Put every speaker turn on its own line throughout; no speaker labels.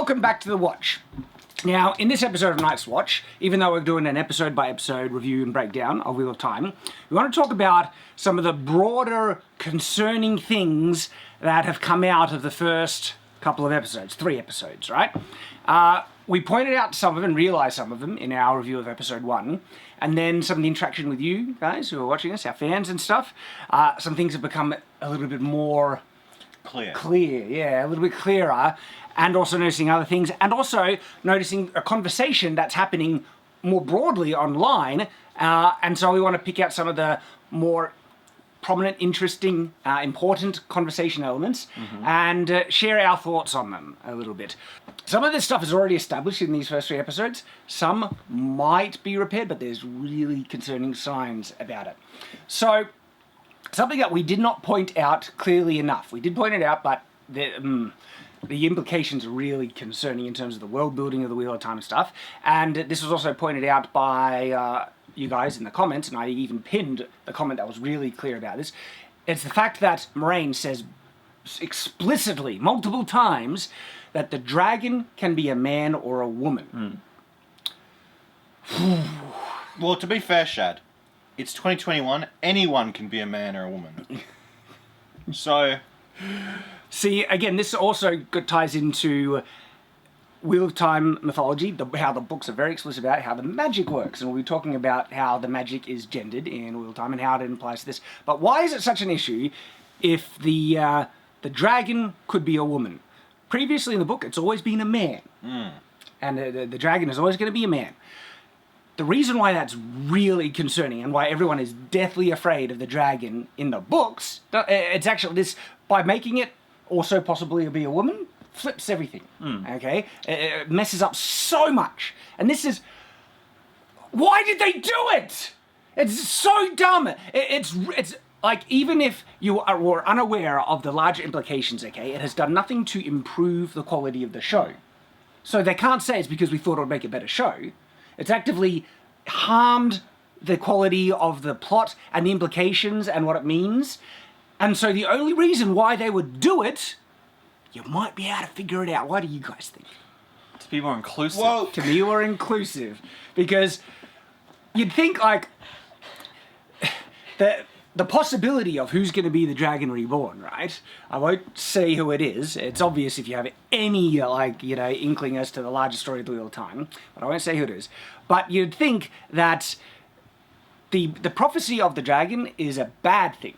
welcome back to The Watch. Now, in this episode of Night's Watch, even though we're doing an episode-by-episode review and breakdown of Wheel of Time, we want to talk about some of the broader, concerning things that have come out of the first couple of episodes, 3 episodes, right? We pointed out some of them and realised some of them in our review of episode 1, and then some of the interaction with you guys who are watching us, our fans and stuff. Some things have become a little bit more clear, yeah, a little bit clearer, and also noticing other things, and also noticing a conversation that's happening more broadly online, and so we want to pick out some of the more prominent, interesting, important conversation elements, and share our thoughts on them a little bit. Some of this stuff is already established in these first 3 episodes. Some might be repaired, but there's really concerning signs about it. So, something that we did not point out clearly enough. We did point it out, but the implications are really concerning in terms of the world building of the Wheel of Time stuff. And this was also pointed out by you guys in the comments, and I even pinned the comment that was really clear about this. It's the fact that Moraine says explicitly, multiple times, that the dragon can be a man or a woman.
Well, to be fair, Shad, it's 2021. Anyone can be a man or a woman. So,
see, again, this also ties into Wheel of Time mythology, how the books are very explicit about how the magic works, and we'll be talking about how the magic is gendered in Wheel of Time and how it applies to this. But why is it such an issue if the dragon could be a woman? Previously in the book, it's always been a man, and the dragon is always going to be a man. The reason why that's really concerning and why everyone is deathly afraid of the dragon in the books, it's actually this, by making it also possibly be a woman, flips everything, okay? It messes up so much. And this is, why did they do it? It's so dumb. It's like, even if you were unaware of the larger implications, okay, it has done nothing to improve the quality of the show. So they can't say it's because we thought it would make a better show. It's actively harmed the quality of the plot and the implications and what it means. And so the only reason why they would do it, you might be able to figure it out. Why do you guys think?
to be more inclusive.
Well, to be more inclusive. Because you'd think, like, the possibility of who's going to be the Dragon Reborn, right? I won't say who it is. It's obvious if you have any, like, you know, inkling as to the larger story of the Wheel of Time. But I won't say who it is. But you'd think that the prophecy of the dragon is a bad thing.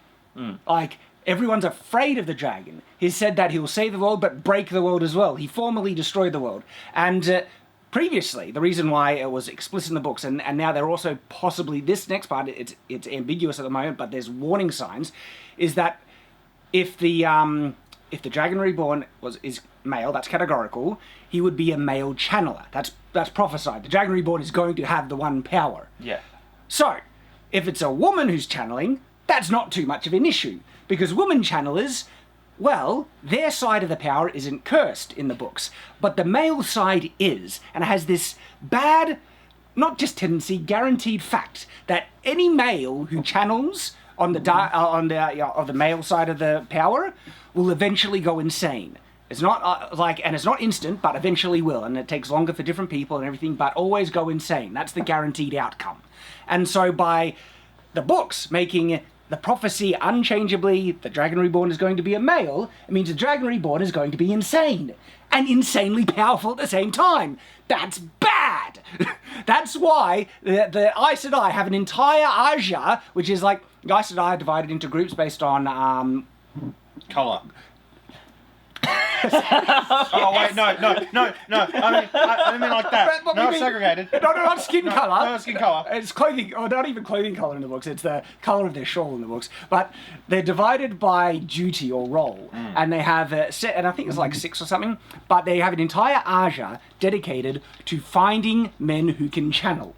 Like, everyone's afraid of the dragon. He said that he will save the world, but break the world as well. He formally destroyed the world. And previously, the reason why it was explicit in the books, and now they're also possibly, this next part, it's ambiguous at the moment, but there's warning signs, is that if the Dragon Reborn is male, that's categorical, he would be a male channeler. That's prophesied. The Dragon Reborn is going to have the one power.
Yeah.
So, if it's a woman who's channeling, that's not too much of an issue. Because woman channelers, well, their side of the power isn't cursed in the books, but the male side is, and it has this bad, not just tendency, guaranteed fact that any male who channels on the male side of the power will eventually go insane. It's not and it's not instant, but eventually will, and it takes longer for different people and everything, but always go insane. That's the guaranteed outcome. And so by the books making the prophecy unchangeably, the Dragon Reborn is going to be a male, it means the Dragon Reborn is going to be insane. And insanely powerful at the same time. That's bad! That's why the Aes Sedai have an entire Aja, which is like, the Aes Sedai are divided into groups based on,
Colour. Oh wait, no. I don't mean like that. Not segregated.
No, not skin colour.
No, skin colour.
It's clothing, or not even clothing colour in the books. It's the colour of their shawl in the books. But they're divided by duty or role, and they have and I think it's like 6 or something. But they have an entire Aja dedicated to finding men who can channel.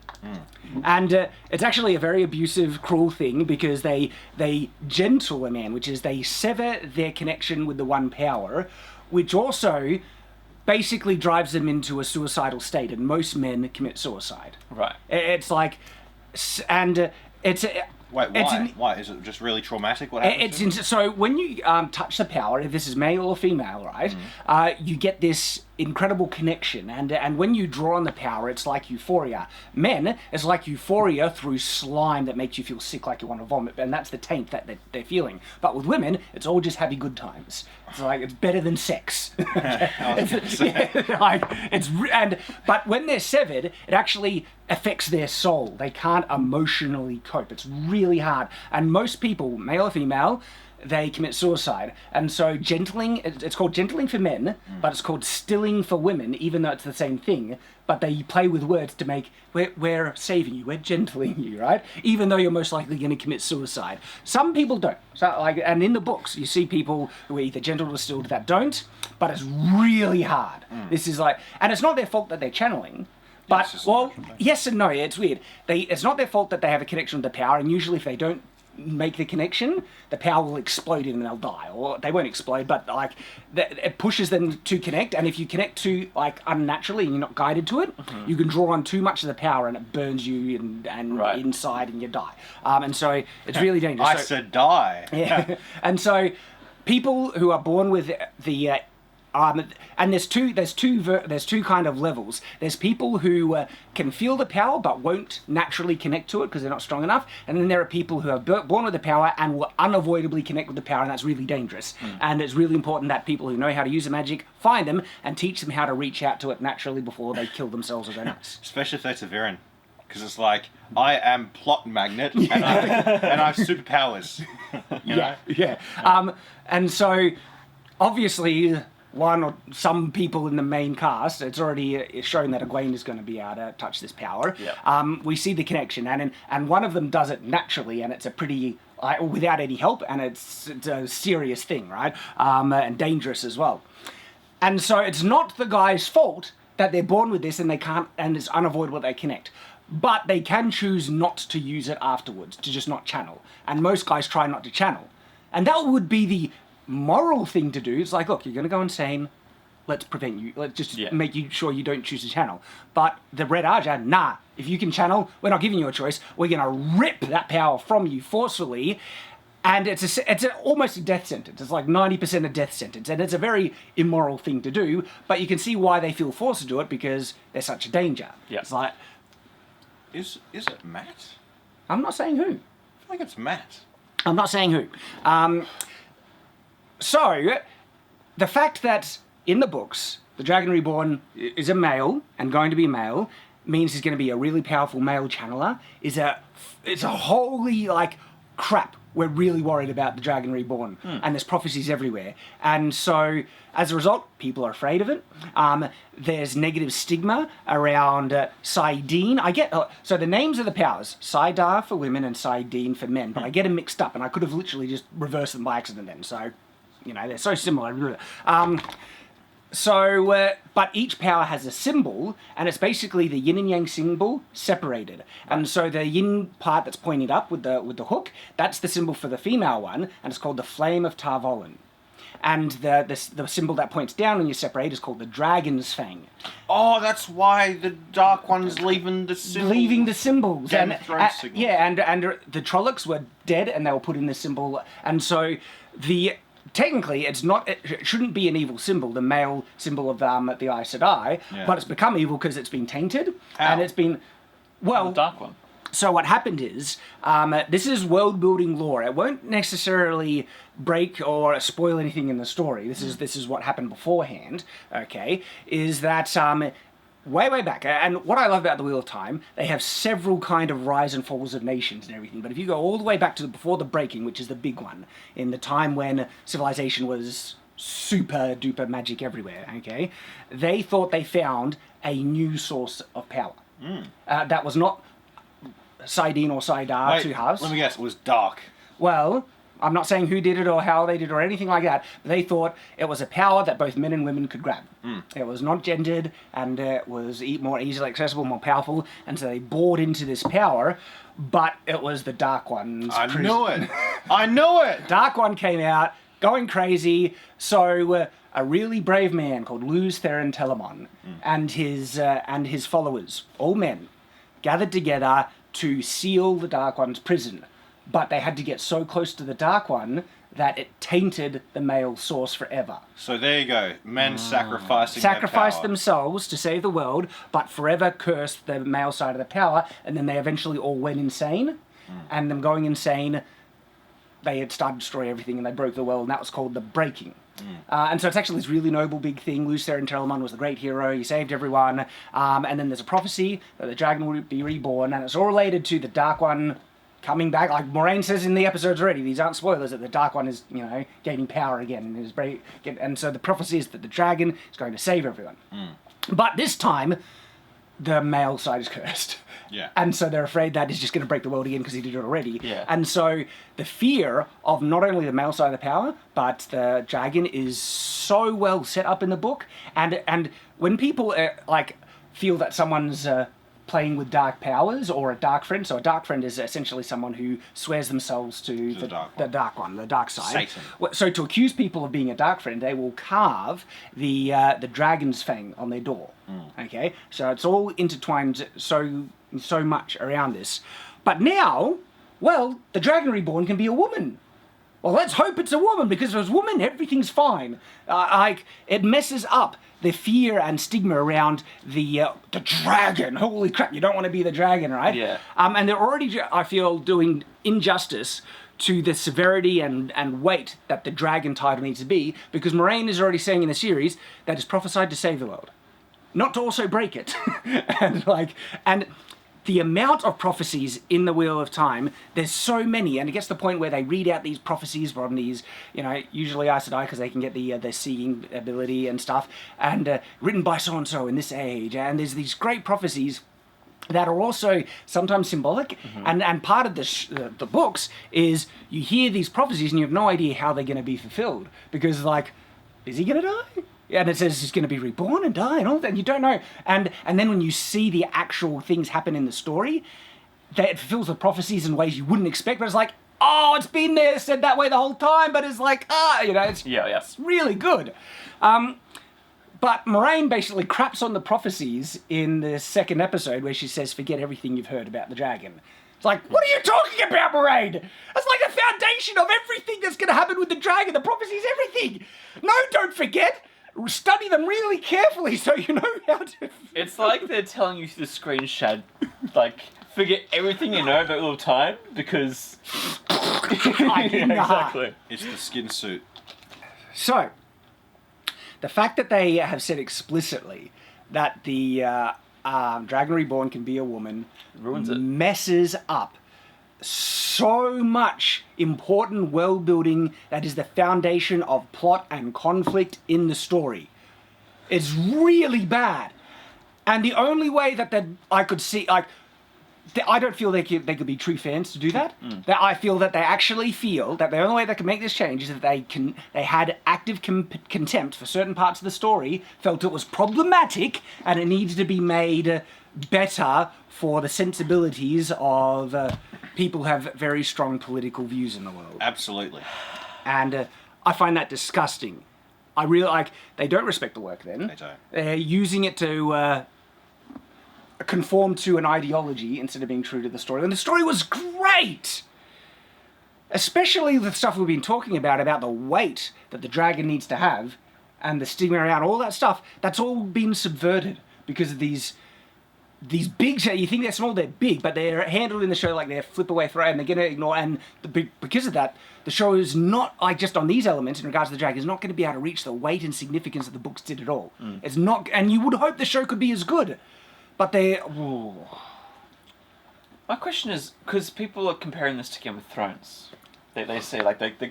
And it's actually a very abusive, cruel thing because they gentle a man, which is they sever their connection with the one power, which also basically drives them into a suicidal state, and most men commit suicide.
Right.
It's like, and it's...
Wait, why? Why? Is it just really traumatic? What happens?
So when you touch the power, if this is male or female, right, you get this incredible connection, and when you draw on the power, it's like euphoria. Men, it's like euphoria through slime that makes you feel sick, like you want to vomit, and that's the taint that they're feeling. But with women, it's all just happy good times. It's like, it's better than sex. But when they're severed, it actually affects their soul. They can't emotionally cope. It's really hard. And most people, male or female, they commit suicide. And so gentling, it's called gentling for men, but it's called stilling for women, even though it's the same thing. But they play with words to make, we're saving you, we're gentling you, right? Even though you're most likely going to commit suicide. Some people don't. So, and in the books, you see people who are either gentled or stilled that don't, but it's really hard. This is like, and it's not their fault that they're channeling. But, yes and no, it's weird. It's not their fault that they have a connection with the power, and usually if they don't make the connection, the power will explode in and they'll die. Or they won't explode, but like it pushes them to connect, and if you connect to like unnaturally and you're not guided to it, you can draw on too much of the power and it burns you and inside and you die. And so it's really dangerous.
I said die.
Yeah. And so people who are born with the and there's two kind of levels. There's people who can feel the power but won't naturally connect to it because they're not strong enough. And then there are people who are born with the power and will unavoidably connect with the power, and that's really dangerous. And it's really important that people who know how to use the magic find them and teach them how to reach out to it naturally before they kill themselves or go nuts.
Especially if they're Severin. Because it's like, I am plot magnet and I have superpowers. You know?
Yeah. And so, obviously, one or some people in the main cast, it's already shown that Egwene is going to be able to touch this power.
Yep.
We see the connection, and one of them does it naturally, and it's a pretty, without any help, and it's a serious thing, right? And dangerous as well. And so it's not the guy's fault that they're born with this and they can't, and it's unavoidable they connect. But they can choose not to use it afterwards, to just not channel. And most guys try not to channel. And that would be the moral thing to do. It's like, look, you're going to go insane. Let's prevent you. Let's just make you sure you don't choose to channel. But the Red Arja, nah. If you can channel, we're not giving you a choice. We're going to rip that power from you forcefully. And it's almost a death sentence. It's like 90% a death sentence. And it's a very immoral thing to do. But you can see why they feel forced to do it, because they're such a danger.
Yeah.
It's like...
Is it Matt?
I'm not saying who.
I feel like it's Matt.
I'm not saying who. So, the fact that in the books, the Dragon Reborn is a male, and going to be male, means he's going to be a really powerful male channeler, it's a holy, like, crap. We're really worried about the Dragon Reborn, and there's prophecies everywhere. And so, as a result, people are afraid of it. There's negative stigma around Saidin. So the names of the powers, Saidar for women and Saidin for men, but I get them mixed up, and I could have literally just reversed them by accident then. So, you know, they're so similar. But each power has a symbol, and it's basically the yin and yang symbol separated. And so the yin part that's pointed up with the hook, that's the symbol for the female one, and it's called the Flame of Tarvolin. And the symbol that points down when you separate is called the Dragon's Fang.
Oh, that's why the Dark One's leaving the symbols.
Leaving the symbols.
Game of Thrones signals.
Yeah, and the Trollocs were dead, and they were put in the symbol. And so technically, it shouldn't be an evil symbol, the male symbol of the Aes Sedai, but it's become evil because it's been tainted.
How?
And it's been,
The Dark One.
So what happened is, this is world-building lore. It won't necessarily break or spoil anything in the story. This is what happened beforehand, okay, is that way back, and what I love about the Wheel of Time, they have several kind of rise and falls of nations and everything, but if you go all the way back to before the Breaking, which is the big one, in the time when civilization was super duper magic everywhere, okay, they thought they found a new source of power. That was not Saidin or Saidar, two halves.
Let me guess, it was dark.
Well, I'm not saying who did it or how they did it or anything like that, but they thought it was a power that both men and women could grab. It was not gendered, and it was more easily accessible, more powerful, and so they bored into this power, but it was the Dark One's
knew it! I knew it!
Dark One came out, going crazy, so a really brave man called Luz Theron Telamon and his followers, all men, gathered together to seal the Dark One's prison. But they had to get so close to the Dark One that it tainted the male source forever.
So there you go. Men sacrificing
Sacrificed
their power.
themselves to save the world, but forever cursed the male side of the power, and then they eventually all went insane. And them going insane, they had started to destroy everything, and they broke the world, and that was called the breaking. And so it's actually this really noble big thing. Lutheran Telamon was the great hero. He saved everyone. And then there's a prophecy that the dragon would be reborn, and it's all related to the Dark One coming back. Like Moraine says in the episodes already, these aren't spoilers, that the Dark One is, gaining power again. And so the prophecy is that the dragon is going to save everyone. But this time, the male side is cursed.
Yeah.
And so they're afraid that he's just going to break the world again because he did it already.
Yeah.
And so the fear of not only the male side of the power, but the dragon is so well set up in the book. And when people feel that someone's playing with dark powers or a dark friend, so a dark friend is essentially someone who swears themselves to the dark one, the dark side.
Satan.
So to accuse people of being a dark friend, they will carve the dragon's fang on their door. Okay, so it's all intertwined so much around this. But now, well, the dragon reborn can be a woman. Well, let's hope it's a woman, because if it's a woman, everything's fine. It messes up the fear and stigma around the dragon. Holy crap, you don't want to be the dragon, right?
Yeah.
And they're already, I feel, doing injustice to the severity and weight that the dragon title needs to be, because Moraine is already saying in the series that it's prophesied to save the world, not to also break it. and the amount of prophecies in the Wheel of Time, there's so many, and it gets to the point where they read out these prophecies from these, usually Aes Sedai, because they can get the seeing ability and stuff, and written by so-and-so in this age, and there's these great prophecies that are also sometimes symbolic, and part of the books is you hear these prophecies and you have no idea how they're going to be fulfilled, because is he going to die? And it says he's going to be reborn and die and all that. You don't know. And then when you see the actual things happen in the story, it fulfills the prophecies in ways you wouldn't expect. But it's like, oh, it's been there, said that way the whole time. But it's like, it's really good. But Moraine basically craps on the prophecies in the second episode where she says, forget everything you've heard about the dragon. It's like, what are you talking about, Moraine? That's like the foundation of everything that's going to happen with the dragon. The prophecies, everything. No, don't forget. Study them really carefully so you know how to...
It's like they're telling you through the screen, Shad, forget everything you know about all time, because... Exactly.
It's the skin suit.
So, the fact that they have said explicitly that the Dragon Reborn can be a woman
ruins it.
Messes up so much important world building that is the foundation of plot and conflict in the story. It's really bad. And the only way that I could see, I don't feel they could be true fans to do that. That I feel that they actually feel that the only way they can make this change is that they had active contempt for certain parts of the story, felt it was problematic, and it needs to be made better for the sensibilities of people who have very strong political views in the world.
Absolutely.
And I find that disgusting. I really they don't respect the work then.
They don't.
They're using it to conform to an ideology instead of being true to the story. And the story was great! Especially the stuff we've been talking about the weight that the dragon needs to have, and the stigma around all that stuff, that's all been subverted because of these big, you think they're small, they're big, but they're handled in the show like they're flip away throw, and they're going to ignore, and because of that, the show is not, just on these elements in regards to the dragon, is not going to be able to reach the weight and significance that the books did at all. It's not, and you would hope the show could be as good, but
My question is, because people are comparing this to Game of Thrones. They say,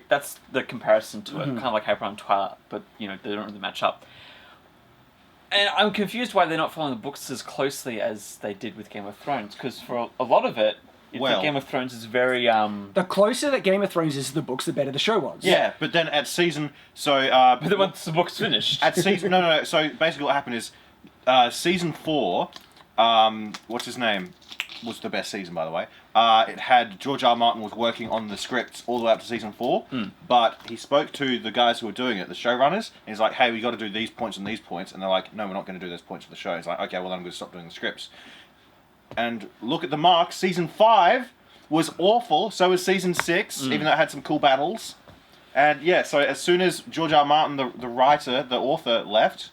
that's the comparison to it, kind of like Hyper on Twilight, but, they don't really match up. And I'm confused why they're not following the books as closely as they did with Game of Thrones, because for a lot of it, Game of Thrones is very...
The closer that Game of Thrones is to the books, the better the show was.
Yeah, but then at season...
but then once the book's finished...
At season... No. So basically what happened is, season 4, what's his name? Was the best season, by the way. It had George R. R. Martin was working on the scripts all the way up to season 4, but he spoke to the guys who were doing it, the showrunners, and he's like, hey, we got to do these points and these points, and they're like, no, we're not going to do those points for the show. He's like, okay, well then I'm going to stop doing the scripts. And look at the marks, season 5 was awful, so was season 6, even though it had some cool battles. And yeah, so as soon as George R. R. Martin, the writer, the author, left,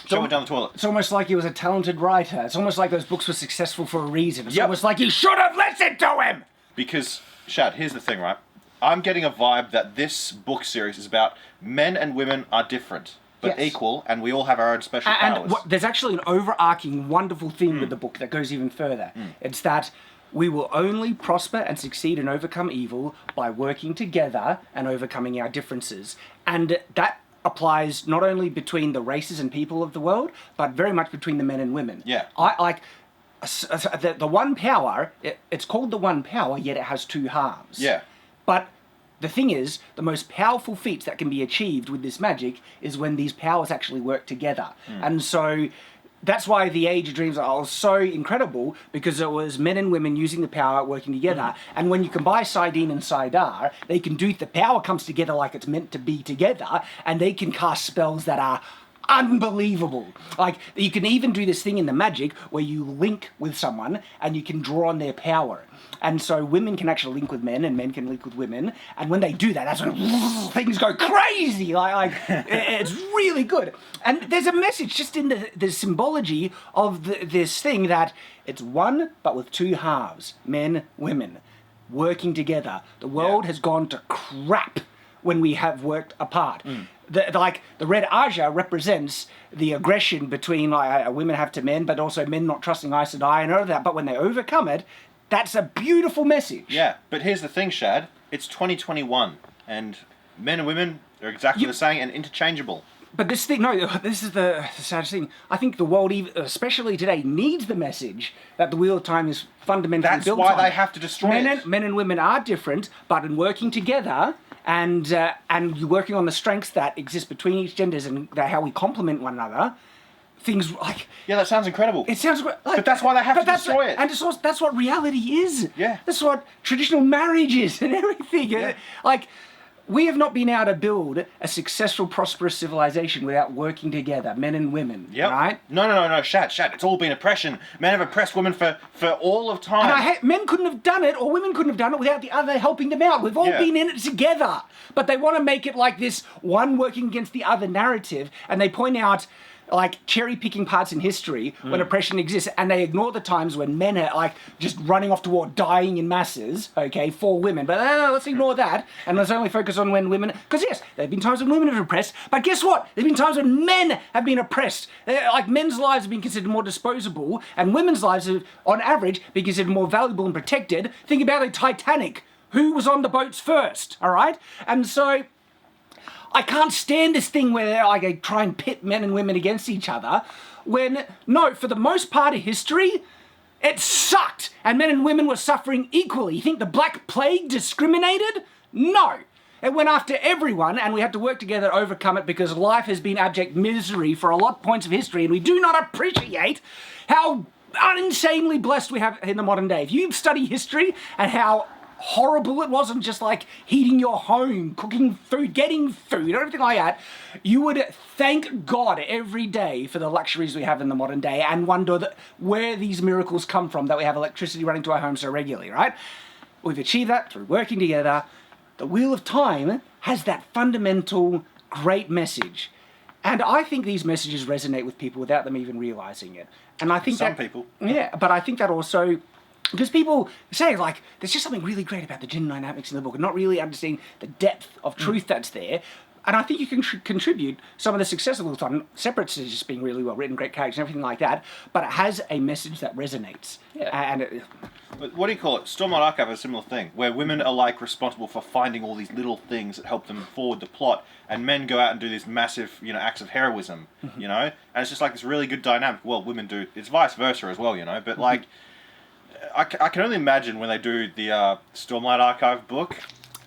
show went down the toilet.
It's almost like he was a talented writer. It's almost like those books were successful for a reason. It's
Yep.
almost like you should have listened to him!
Because, Shad, here's the thing, right? I'm getting a vibe that this book series is about men and women are different, but
Yes.
equal, and we all have our own special powers.
And there's actually an overarching, wonderful theme with the book that goes even further. It's that we will only prosper and succeed and overcome evil by working together and overcoming our differences. And that applies not only between the races and people of the world, but very much between the men and women.
Yeah.
I like the one power. It's called the one power, yet it has two halves.
Yeah.
But the thing is, the most powerful feats that can be achieved with this magic is when these powers actually work together. And so that's why the Age of Dreams are so incredible, because it was men and women using the power working together. And when you combine Sidene and Sidar, they can do, the power comes together like it's meant to be together, and they can cast spells that are unbelievable. Like, you can even do this thing in the magic where you link with someone and you can draw on their power. And so women can actually link with men and men can link with women. And when they do that, that's when things go crazy. Like it's really good. And there's a message just in the symbology of this thing that it's one, but with two halves. Men, women, working together. The world has gone to crap when we have worked apart. The red Aja represents the aggression between women have to men, but also men not trusting Aes Sedai and all of that. But when they overcome it, that's a beautiful message.
Yeah, but here's the thing, Shad. It's 2021, and men and women are exactly the same and interchangeable.
But this thing, no, this is the saddest thing. I think the world, especially today, needs the message that the Wheel of Time is fundamentally
That's
built
why
on.
they have to destroy it.
Men and women are different, but in working together and you're working on the strengths that exist between each genders and how we complement one another, things like...
Yeah, that sounds incredible.
It sounds like...
But that's why they have to destroy it.
And that's what reality is.
Yeah.
That's what traditional marriage is and everything.
Yeah.
Like, we have not been able to build a successful, prosperous civilization without working together, men and women, right?
No, Shad, it's all been oppression. Men have oppressed women for all of time.
And men couldn't have done it, or women couldn't have done it without the other helping them out. We've all been in it together. But they want to make it like this one working against the other narrative, and they point out like cherry-picking parts in history when oppression exists, and they ignore the times when men are like just running off to war, dying in masses, okay, for women. But let's ignore that, and let's only focus on when women... Because yes, there have been times when women have been oppressed, but guess what? There have been times when men have been oppressed. Like, men's lives have been considered more disposable, and women's lives have, on average, been considered more valuable and protected. Think about the Titanic. Who was on the boats first, all right? And so... I can't stand this thing where they try and pit men and women against each other, when, no, for the most part of history, it sucked, and men and women were suffering equally. You think the Black Plague discriminated? No. It went after everyone, and we had to work together to overcome it, because life has been abject misery for a lot of points of history, and we do not appreciate how insanely blessed we have in the modern day. If you study history and how horrible it wasn't, just like heating your home, cooking food, getting food, everything like that, you would thank God every day for the luxuries we have in the modern day and wonder where these miracles come from, that we have electricity running to our homes so regularly, right? We've achieved that through working together. The Wheel of Time has that fundamental great message. And I think these messages resonate with people without them even realizing it. And I think
Some people.
Yeah, but I think that also... Because people say, like, there's just something really great about the gender dynamics in the book and not really understanding the depth of truth that's there. And I think you can contribute some of the success of the time, separate to just being really well written, great characters and everything like that, but it has a message that resonates.
Yeah.
And
But what do you call it? Stormlight Archive has a similar thing, where women are like responsible for finding all these little things that help them forward the plot, and men go out and do these massive, acts of heroism, and it's just like this really good dynamic. Well, women do. It's vice versa as well, but like... I can only imagine when they do the Stormlight Archive book.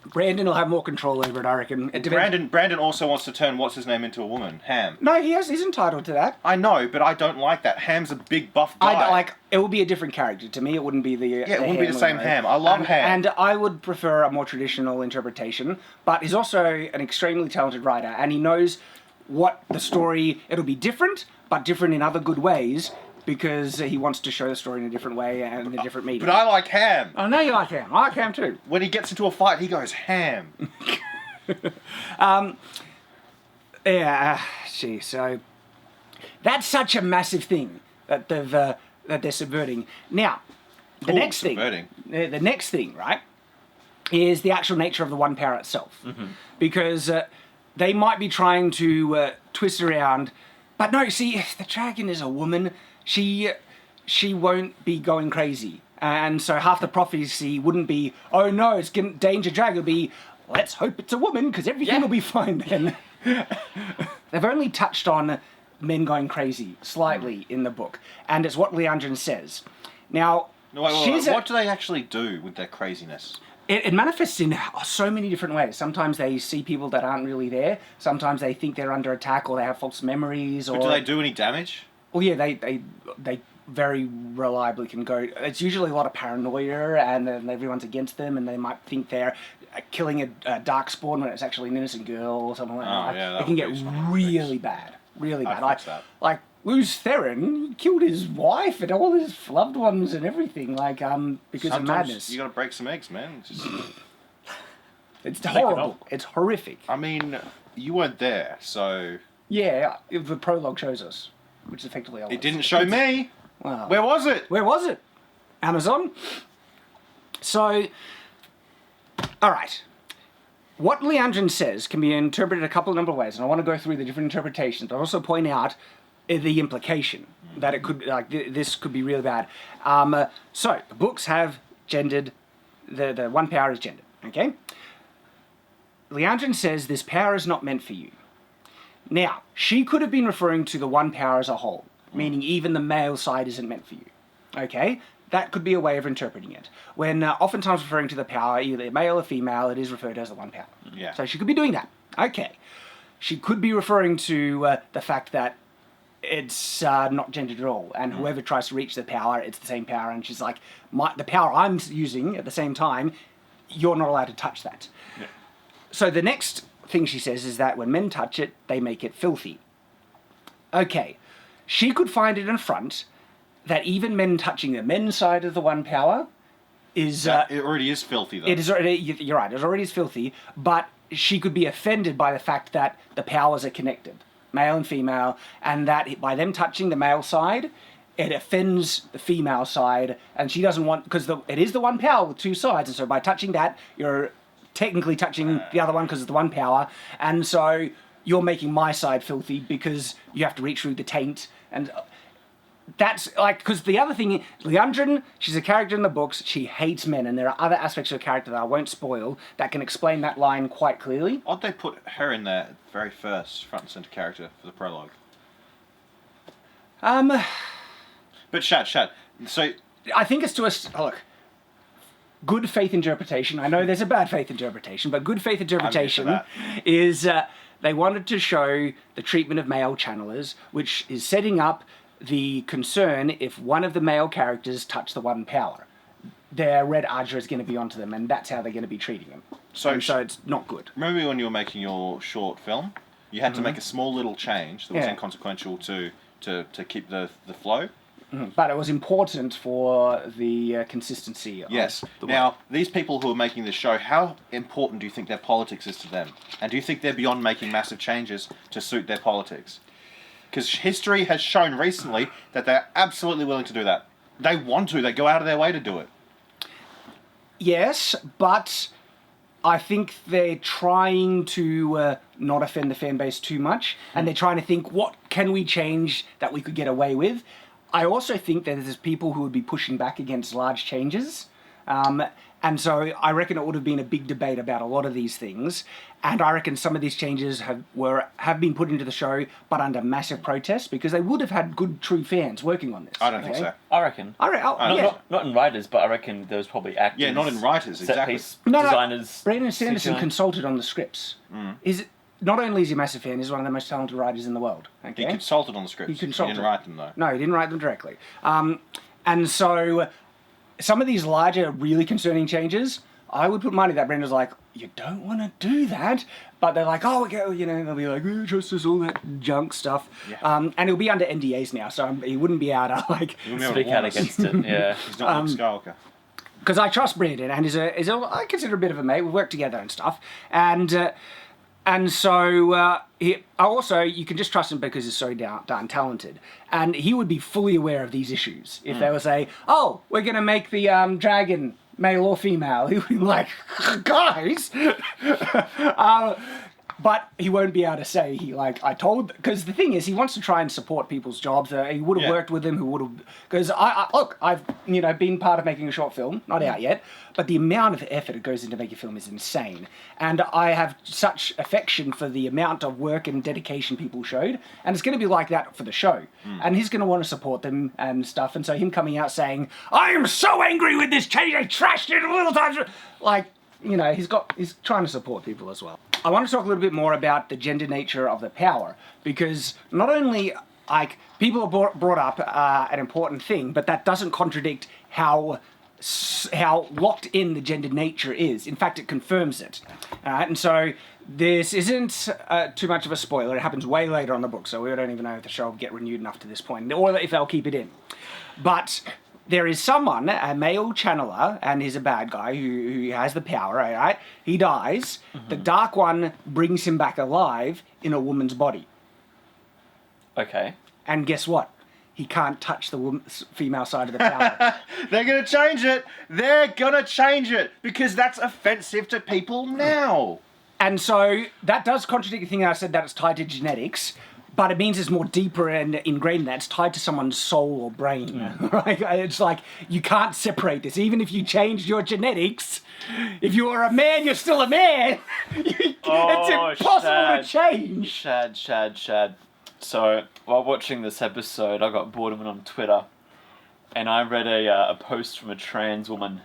Brandon will have more control over it, I reckon. It depends.
Brandon also wants to turn what's-his-name into a woman, Ham.
No, he's entitled to that.
I know, but I don't like that. Ham's a big buff guy.
It would be a different character. To me, it wouldn't be the...
it wouldn't be the same Ham. I love Ham.
And I would prefer a more traditional interpretation, but he's also an extremely talented writer, and he knows what the story... It'll be different, but different in other good ways, because he wants to show the story in a different way and in a different medium.
But I like Ham.
I know you like Ham. I like Ham too.
When he gets into a fight, he goes ham.
Gee, so that's such a massive thing that they're subverting. Now, the next
subverting.
thing, the next thing, right, is the actual nature of the one power itself, because they might be trying to twist around, but no. See, if the dragon is a woman, she won't be going crazy, and so half the prophecy wouldn't be, oh no, it's danger dragon. It'll be, let's hope it's a woman because everything will be fine then. They've only touched on men going crazy slightly in the book, and it's what Leandrin says. Now,
No, wait. What do they actually do with their craziness?
It manifests in so many different ways. Sometimes they see people that aren't really there. Sometimes they think they're under attack, or they have false memories. Or
But do they do any damage?
Well, yeah, they very reliably can go. It's usually a lot of paranoia, and then everyone's against them, and they might think they're killing a darkspawn when it's actually an innocent girl or something like that.
Yeah,
it can get really bad, really bad. Like Luz Theron killed his wife and all his loved ones and everything, like because of madness.
You got to break some eggs, man.
It's horrible. It's horrific.
I mean, you weren't there, so
Yeah, the prologue shows us, which is effectively all
it didn't show me.
Wow.
Where was it?
Where was it? Amazon. So, all right. What Leandrin says can be interpreted a couple of number of ways, and I want to go through the different interpretations, but also point out the implication that it could, like, this could be really bad. So, the books have gendered, the one power is gendered, okay? Leandrin says this power is not meant for you. Now, she could have been referring to the one power as a whole, meaning even the male side isn't meant for you, okay? That could be a way of interpreting it. When oftentimes referring to the power, either male or female, it is referred to as the one power.
Yeah.
So she could be doing that. Okay. She could be referring to the fact that it's not gendered at all, and whoever tries to reach the power, it's the same power, and she's like, the power I'm using at the same time, you're not allowed to touch that.
Yeah.
So the next thing she says is that when men touch it, they make it filthy. Okay. She could find it in front that even men touching the men's side of the one power is...
it already is filthy, though.
It is already, you're right, it already is filthy, but she could be offended by the fact that the powers are connected, male and female, and that by them touching the male side, it offends the female side, and she doesn't want... Because it is the one power with two sides, and so by touching that, you're technically touching the other one because it's the one power, and so you're making my side filthy because you have to reach through the taint, and... That's like, because the other thing, Leandrin, she's a character in the books, she hates men, and there are other aspects of her character that I won't spoil that can explain that line quite clearly.
Why'd they put her in there very first, front and centre character for the prologue? But Shad, so...
I think it's to us, look, good faith interpretation, I know there's a bad faith interpretation, but good faith interpretation is they wanted to show the treatment of male channelers, which is setting up the concern if one of the male characters touch the one power. Their red Archer is going to be onto them, and that's how they're going to be treating them. So it's not good.
Remember when you were making your short film? You had to make a small little change that was inconsequential to keep the flow?
But it was important for the consistency of the
Now, these people who are making this show, how important do you think their politics is to them? And do you think they're beyond making massive changes to suit their politics? Because history has shown recently that they're absolutely willing to do that. They want to. They go out of their way to do it.
Yes, but I think they're trying to not offend the fan base too much, and they're trying to think, what can we change that we could get away with? I also think that there's people who would be pushing back against large changes. And so I reckon it would have been a big debate about a lot of these things. And I reckon some of these changes have been put into the show, but under massive protest, because they would have had good, true fans working on this.
I don't think so.
I reckon. Not in writers, but I reckon there was probably actors.
Yeah, not in writers, exactly.
Designers.
Brandon Sanderson consulted on the scripts. Not only is he a massive fan, he's one of the most talented writers in the world. Okay?
He consulted on the scripts. He didn't write them, though.
No, he didn't write them directly. And so some of these larger, really concerning changes, I would put money that Brenda's like, you don't want to do that. But they're like, oh, they'll be like, trust us, all that junk stuff. Yeah. And he'll be under NDAs now, so he wouldn't be able to,
speak out against it, yeah.
He's not Luke Skywalker.
because I trust Brandon, and I consider a bit of a mate. We work together and stuff, and so you can just trust him because he's so darn talented, and he would be fully aware of these issues if they were say, "Oh, we're gonna make the dragon male or female." He would be like, "Guys." But he won't be able to say I told, because the thing is he wants to try and support people's jobs. He would have worked with them. Who would have, because I've been part of making a short film, not out yet, but the amount of effort it goes into making a film is insane, and I have such affection for the amount of work and dedication people showed, and it's going to be like that for the show, and he's going to want to support them and stuff, and so him coming out saying, "I am so angry with this change, I trashed it a little times," he's trying to support people as well. I want to talk a little bit more about the gender nature of the power, because not only people have brought up an important thing, but that doesn't contradict how locked in the gender nature is. In fact, it confirms it. And so this isn't too much of a spoiler. It happens way later on the book, so we don't even know if the show will get renewed enough to this point, or if they'll keep it in. But there is someone, a male channeler, and he's a bad guy who has the power, right? He dies. Mm-hmm. The Dark One brings him back alive in a woman's body.
Okay.
And guess what? He can't touch the female side of the power.
They're going to change it. They're going to change it because that's offensive to people now.
And so that does contradict the thing I said that it's tied to genetics. But it means it's more deeper and ingrained in that. It's tied to someone's soul or brain, right? It's like, you can't separate this. Even if you changed your genetics, if you are a man, you're still a man. It's impossible to change.
Shad. So, while watching this episode, I got bored and went on Twitter. And I read a post from a trans woman.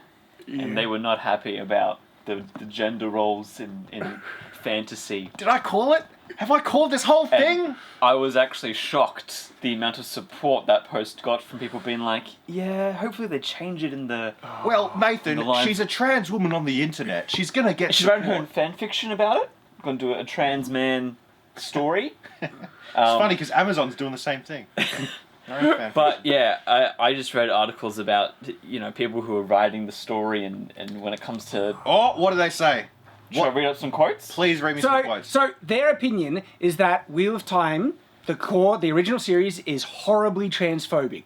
Yeah. And they were not happy about the gender roles in fantasy.
Did I call it? Have I called this whole thing?
And I was actually shocked the amount of support that post got from people being like, yeah, hopefully they change it in the...
Well, Nathan, she's a trans woman on the internet. She's going to get
She's writing her own fan fiction about it. Going to do a trans man story.
It's funny because Amazon's doing the same thing.
But yeah, I just read articles about, people who are writing the story and when it comes to...
Oh, what do they say?
Should I read up some quotes?
Please read me some quotes.
So their opinion is that Wheel of Time, the original series, is horribly transphobic.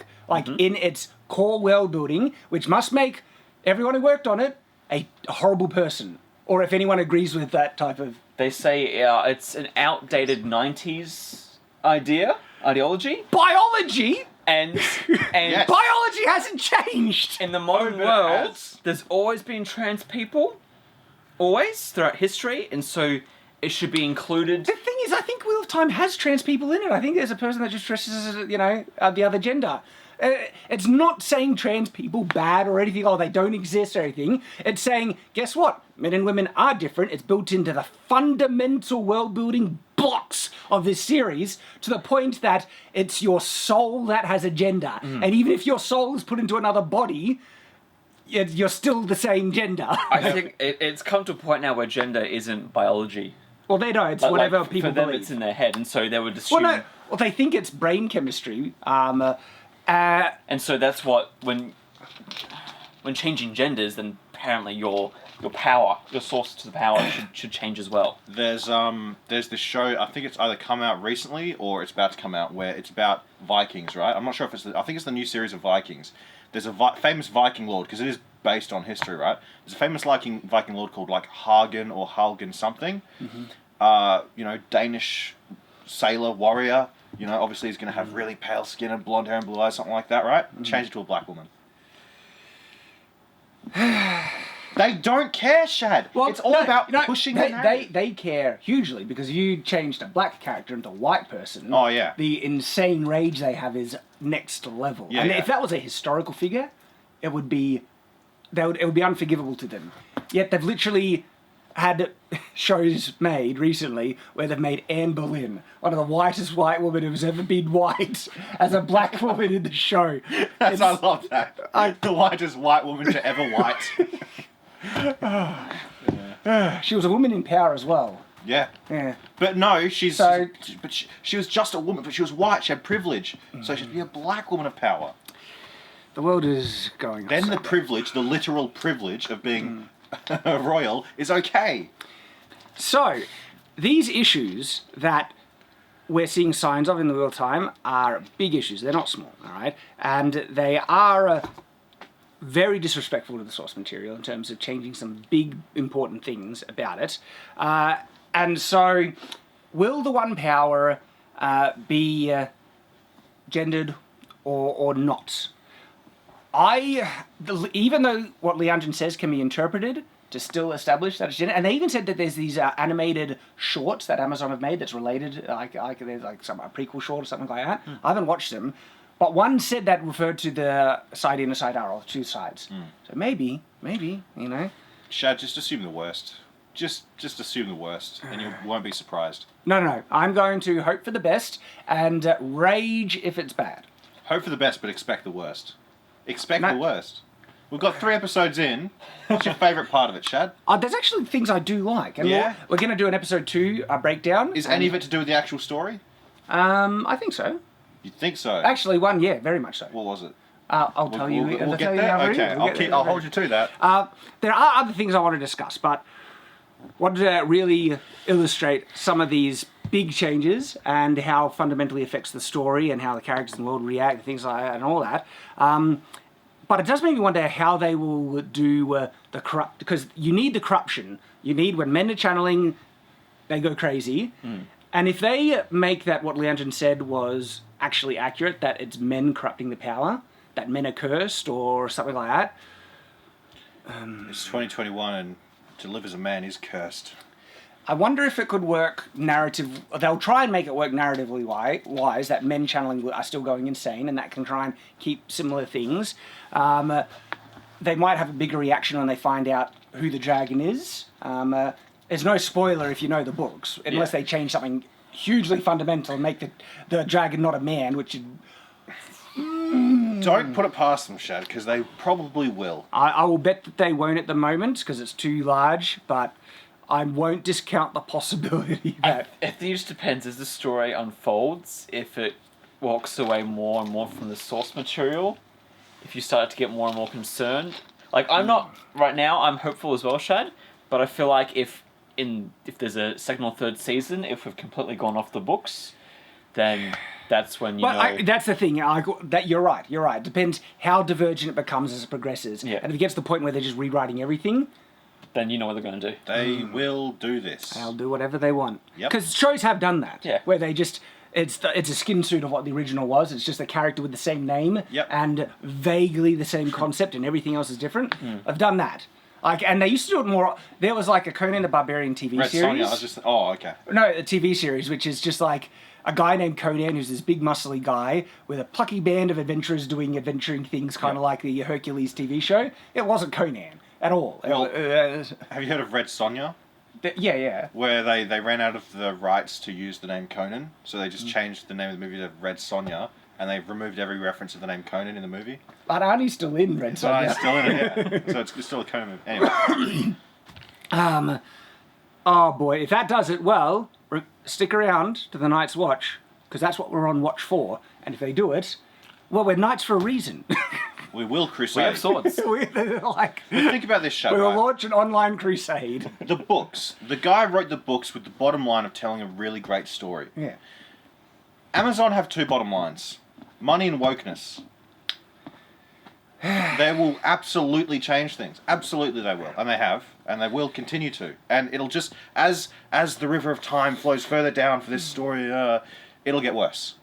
In its core world building, which must make everyone who worked on it a horrible person. Or if anyone agrees with that type of...
They say it's an outdated 90s ideology.
Biology?
And
Yes.
Biology hasn't changed!
In the modern world, there's always been trans people. Always, throughout history, and so it should be included.
The thing is, I think Wheel of Time has trans people in it. I think there's a person that just dresses as, the other gender. It's not saying trans people bad or anything, they don't exist or anything. It's saying, guess what? Men and women are different. It's built into the fundamental world-building blocks of this series to the point that it's your soul that has a gender. And even if your soul is put into another body... you're still the same gender.
I think it's come to a point now where gender isn't biology.
Well, they don't. It's whatever people
for them,
believe.
it's in their head, and so they would assume...
Well, they think it's brain chemistry.
And so that's what, when changing genders, then apparently your power, your source to the power should change as well.
There's this show, I think it's either come out recently or it's about to come out, where it's about Vikings, right? I'm not sure if I think it's the new series of Vikings. There's a famous Viking lord, because it is based on history, right? There's a famous Viking lord called Hagen or Halgen something. Mm-hmm. Danish sailor, warrior. Obviously he's going to have really pale skin and blonde hair and blue eyes, something like that, right? Mm-hmm. Change it to a black woman. They don't care, Shad. Well, it's all about pushing the narrative.
They care hugely, because if you changed a black character into a white person,
oh yeah,
the insane rage they have is next level.
Yeah,
and if that was a historical figure, it would be unforgivable to them. Yet they've literally had shows made recently where they've made Anne Boleyn, one of the whitest white women who's ever been white, as a black woman in the show.
I love that. The whitest white woman to ever white.
She was a woman in power as well.
Yeah. But no, she was just a woman, but she was white, she had privilege. So she'd be a black woman of power.
The world is going
Then
upside
the
down.
privilege, the literal privilege of being royal is okay.
So, these issues that we're seeing signs of in the real time are big issues. They're not small, all right? And they are very disrespectful to the source material in terms of changing some big, important things about it. And so, will the One Power be gendered or not? Even though what Leandrin says can be interpreted to still establish that it's gender, and they even said that there's these animated shorts that Amazon have made that's related, like there's like a prequel short or something like that. I haven't watched them, but one said that referred to the side in and side out, or two sides. So maybe, you know.
Shad, just assume the worst. Just assume the worst, and you won't be surprised.
No. I'm going to hope for the best and rage if it's bad.
Hope for the best, but expect the worst. Expect the worst. We've got 3 episodes in. What's your favourite part of it, Shad?
There's actually things I do like. And
Yeah?
we're going to do an episode 2 breakdown.
Is any of it to do with the actual story?
I think so.
You think so?
Actually, one, yeah, very much so.
What was it?
I'll tell you.
We'll
I'll
get
tell you
there?
now,
Okay,
Rudy.
I'll hold you to that.
There are other things I want to discuss, but what really illustrate some of these big changes and how fundamentally affects the story and how the characters in the world react and things like that and all that. But it does make me wonder how they will do the corrupt, because you need the corruption. You need, when men are channeling, they go crazy. And if they make that what Leandrin said was actually accurate, that it's men corrupting the power, that men are cursed or something like that.
It's 2021 and to live as a man is cursed.
I wonder if it could work narrative. They'll try and make it work narratively wise, that men channeling are still going insane, and that can try and keep similar things. They might have a bigger reaction when they find out who the dragon is. There's no spoiler if you know the books, unless they change something hugely fundamental and make the dragon not a man, which would...
Don't put it past them, Shad, because they probably will.
I will bet that they won't at the moment, because it's too large, but I won't discount the possibility that...
I think it just depends as the story unfolds, if it walks away more and more from the source material, if you start to get more and more concerned. Like, I'm not... Right now, I'm hopeful as well, Shad, but I feel like if there's a second or third season, if we've completely gone off the books, then that's when you know...
that's the thing. You're right. It depends how divergent it becomes as it progresses.
Yeah.
And if it gets to the point where they're just rewriting everything...
then you know what they're going to do.
They will do this.
They'll do whatever they want.
Yep.
Because shows have done that.
Yeah.
Where they just... It's a skin suit of what the original was. It's just a character with the same name and vaguely the same concept, and everything else is different. I've done that. And they used to do it more... There was like a Conan the Barbarian TV
Red
series.
Sonja, oh, okay.
No, a TV series, which is just like a guy named Conan who's this big muscly guy with a plucky band of adventurers doing adventuring things, kind of like the Hercules TV show. It wasn't Conan at all.
Well, have you heard of Red Sonja?
Yeah.
Where they ran out of the rights to use the name Conan, so they just changed the name of the movie to Red Sonja, and they've removed every reference of the name Conan in the movie.
But Arnie's still in Red Sonja.
He's still in it, yeah. So it's still a Conan movie. Anyway.
Oh boy, if that does it well, stick around to the Night's Watch, because that's what we're on watch for, and if they do it, well, we're knights for a reason.
We will crusade.
We have swords.
Think about this, Shad.
We will launch an online crusade.
The books. The guy wrote the books with the bottom line of telling a really great story.
Yeah.
Amazon have 2 bottom lines. Money and wokeness. They will absolutely change things. Absolutely they will. And they have. And they will continue to. And it'll just... As the river of time flows further down for this story, it'll get worse.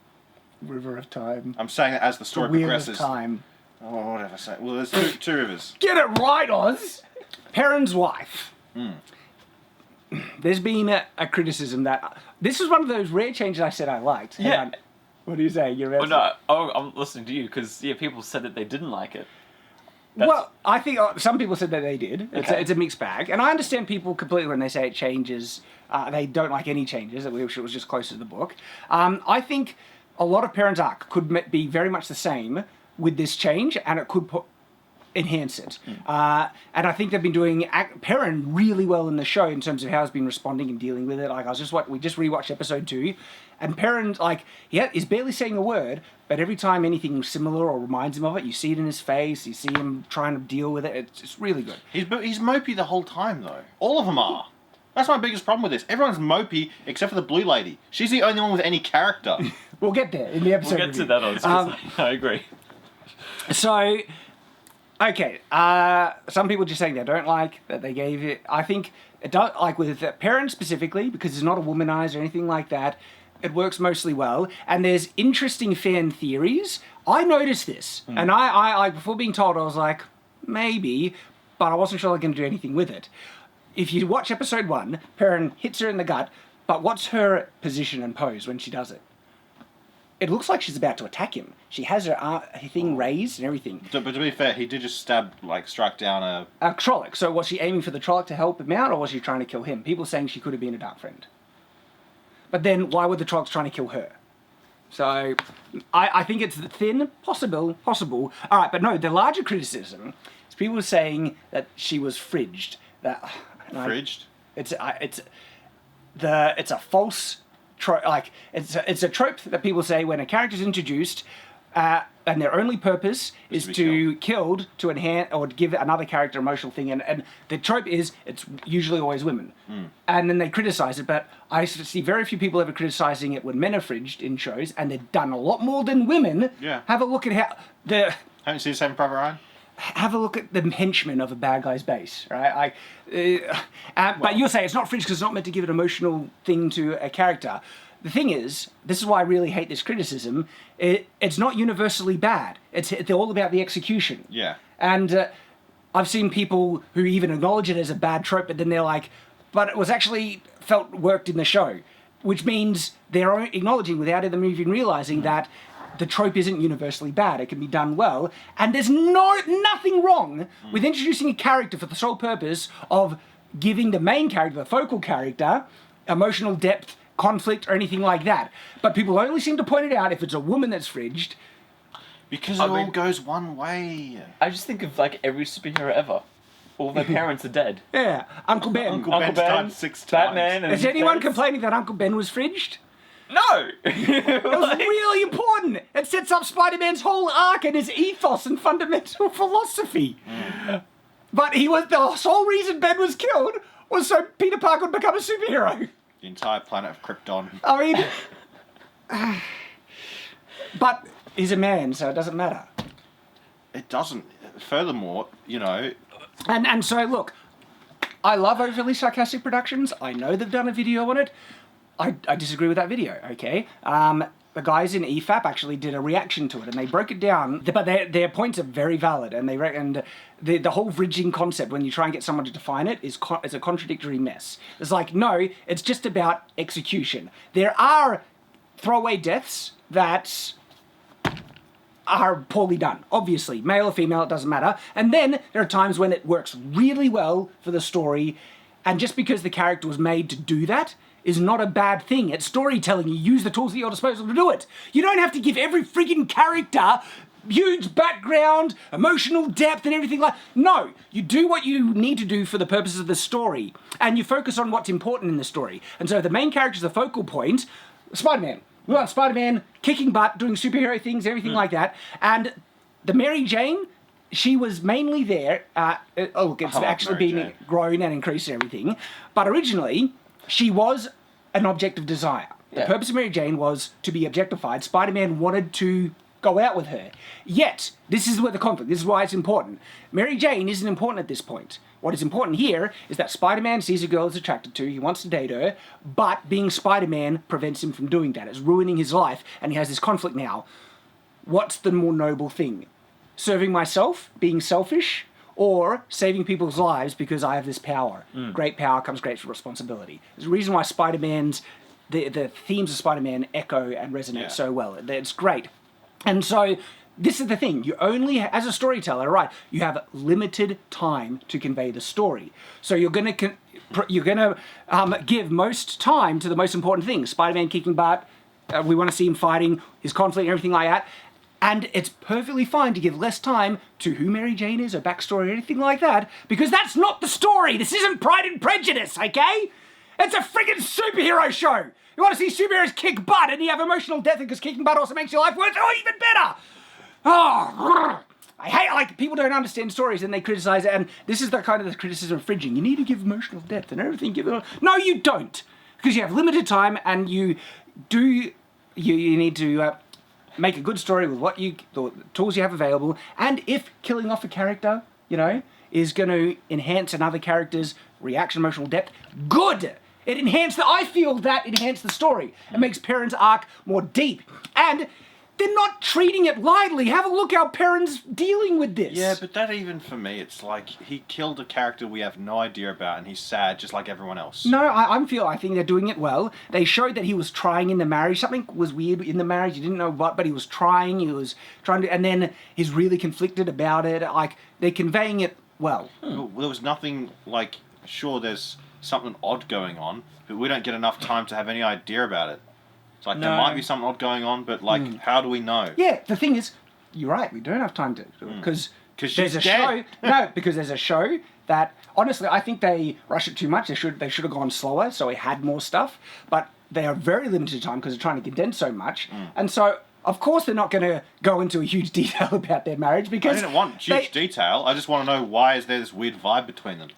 River of Time.
I'm saying that as the story
Wheel
progresses.
of Time.
Oh, whatever. Say. Well, there's two rivers.
Get it right, Oz! Perrin's wife. There's been a criticism that... This is one of those rare changes I said I liked. Hang on. What do you say? You're
I'm listening to you, because people said that they didn't like it.
Well, I think some people said that they did. It's a mixed bag. And I understand people completely when they say it changes. They don't like any changes. They wish it was just closer to the book. I think a lot of Perrin's arc could be very much the same with this change, and it could enhance it. And I think they've been doing Perrin really well in the show in terms of how he's been responding and dealing with it. Like we just rewatched episode 2, and Perrin, like, he's barely saying a word, but every time anything similar or reminds him of it, you see it in his face, you see him trying to deal with it. It's really good.
He's mopey the whole time, though. All of them are. That's my biggest problem with this. Everyone's mopey except for the blue lady. She's the only one with any character.
We'll get there in the episode.
We'll get to that, I agree.
So, okay, some people just saying they don't like that they gave it. I think it does, like with Perrin specifically, because it's not a womanizer or anything like that. It works mostly well, and there's interesting fan theories. I noticed this, and I before being told, I was like, maybe, but I wasn't sure I was going to do anything with it. If you watch episode 1, Perrin hits her in the gut, but what's her position and pose when she does it? It looks like she's about to attack him. She has her thing raised and everything.
But to be fair, he did just strike down a
Trolloc. So was she aiming for the Trolloc to help him out, or was she trying to kill him? People saying she could have been a dark friend. But then, why were the Trollocs trying to kill her? So, I think it's thin, possible. All right, but no, the larger criticism is people saying that she was fridged.
fridged?
It's a false trope. Like it's a trope that people say when a character's introduced, and their only purpose is to killed to enhance or give another character emotional thing, and the trope is it's usually always women, and then they criticize it. But I see very few people ever criticizing it when men are fridged in shows, and they've done a lot more than women.
Yeah.
Have a look at how the.
Haven't you seen Saving Private Ryan?
Have a look at the henchmen of a bad guy's base, right? But you'll say it's not fridged because it's not meant to give an emotional thing to a character. The thing is, this is why I really hate this criticism, it's not universally bad. It's all about the execution.
Yeah.
And I've seen people who even acknowledge it as a bad trope, but then they're like, but it was actually worked in the show, which means they're acknowledging without them even realizing that the trope isn't universally bad. It can be done well, and there's nothing wrong with introducing a character for the sole purpose of giving the main character, the focal character, emotional depth, conflict, or anything like that. But people only seem to point it out if it's a woman that's fridged.
Because it all goes one way.
I just think of like every superhero ever. All their parents are dead.
Yeah, Uncle Ben.
Uncle Ben's died 6 times.
Batman. And
Is anyone complaining that Uncle Ben was fridged?
No!
It was really important. It sets up Spider-Man's whole arc and his ethos and fundamental philosophy. But the sole reason Ben was killed was so Peter Parker would become a superhero.
The entire planet of Krypton.
I mean, but he's a man, so it doesn't matter.
It doesn't. Furthermore,
And so look, I love overly sarcastic productions. I know they've done a video on it. I disagree with that video, okay? The guys in EFAP actually did a reaction to it, and they broke it down, but their points are very valid, and the whole bridging concept, when you try and get someone to define it, is a contradictory mess. It's like, no, it's just about execution. There are throwaway deaths that are poorly done, obviously. Male or female, it doesn't matter. And then there are times when it works really well for the story, and just because the character was made to do that, is not a bad thing. It's storytelling. You use the tools at your disposal to do it. You don't have to give every friggin' character huge background, emotional depth, and everything like. No, you do what you need to do for the purposes of the story, and you focus on what's important in the story. And so the main character is the focal point. Spider-Man. We want Spider-Man kicking butt, doing superhero things, everything like that. And the Mary Jane, she was mainly there. It's actually been grown and increased and everything. But originally, she was an object of desire. The purpose of Mary Jane was to be objectified. Spider-Man wanted to go out with her. Yet, this is where the conflict, this is why it's important. Mary Jane isn't important at this point. What is important here is that Spider-Man sees a girl he's attracted to, he wants to date her, but being Spider-Man prevents him from doing that. It's ruining his life, and he has this conflict now. What's the more noble thing? Serving myself, being selfish, or saving people's lives because I have this power. Great power comes great responsibility. There's a reason why Spider-Man's, the themes of Spider-Man echo and resonate so well. It's great. And so, this is the thing. You only, as a storyteller, right, you have limited time to convey the story. So you're going to give most time to the most important things. Spider-Man kicking butt, we want to see him fighting, his conflict and everything like that. And it's perfectly fine to give less time to who Mary Jane is, her backstory, or anything like that, because that's not the story. This isn't Pride and Prejudice, okay? It's a friggin' superhero show. You want to see superheroes kick butt and you have emotional depth because kicking butt also makes your life worse or even better. Oh, I hate, like, people don't understand stories and they criticize it, and this is the kind of the criticism of fridging. You need to give emotional depth and everything. No, you don't, because you have limited time and you need to make a good story with the tools you have available, and if killing off a character, is going to enhance another character's reaction, emotional depth, good. I feel that enhanced the story. It makes Perrin's arc more deep, and they're not treating it lightly. Have a look how Perrin's dealing with this.
Yeah, but that even for me, it's like he killed a character we have no idea about, and he's sad just like everyone else.
No, I think they're doing it well. They showed that he was trying in the marriage. Something was weird in the marriage. He didn't know what, but he was trying. He was trying to, and then he's really conflicted about it. Like, they're conveying it well.
Well, there was nothing like. Sure, there's something odd going on, but we don't get enough time to have any idea about it. It's like, there might be something odd going on, but, like, how do we know?
Yeah, the thing is, you're right, we don't have time to do it, because there's a
dead.
show... No, because there's a show that, honestly, I think they rush it too much. They should have gone slower, so it had more stuff, but they are very limited time because they're trying to condense so much, and so... Of course, they're not going to go into a huge detail about their marriage, because...
I didn't want huge detail. I just want to know, why is there this weird vibe between them?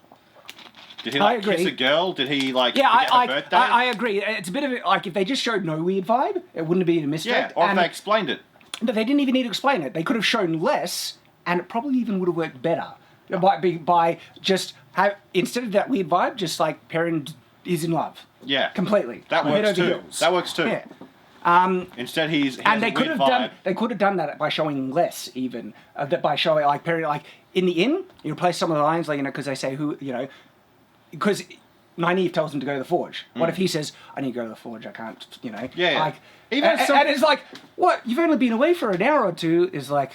Did he, like, kiss a girl? Did he, like, forget her birthday?
I agree. It's a bit of a... Like, if they just showed no weird vibe, it wouldn't have been a mystery.
Yeah, or if they explained it.
But they didn't even need to explain it. They could have shown less, and it probably even would have worked better. By just... Instead of that weird vibe, just, like, Perrin is in love.
Yeah.
Completely.
That works too. That works too.
Yeah.
Instead, he
and they could have done that by showing less, even by showing like Perrin, like in the inn, you replace some of the lines, like because they say because Nynaeve tells him to go to the forge. What if he says, "I need to go to the forge. I can't,"
Yeah.
Like,
even
and it's like, what? You've only been away for an hour or two. Is like,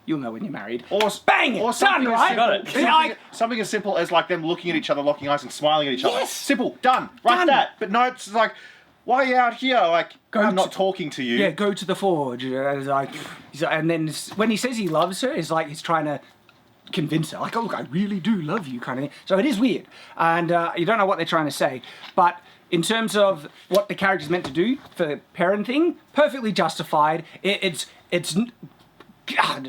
you'll know when you're married.
Or
bang it,
or
done, right?
Got it.
Something as simple as like them looking at each other, locking eyes, and smiling at each other.
Yes.
Simple, done, right?
Done.
That. But no, it's like, why are you out here? Like, I'm not
to-
talking to you.
Yeah, go to the forge. It's like, and then when he says he loves her, it's like he's trying to convince her. Like, oh, look, I really do love you, kind of thing. So it is weird, and you don't know what they're trying to say. But in terms of what the character's meant to do for the Perrin thing, perfectly justified. It's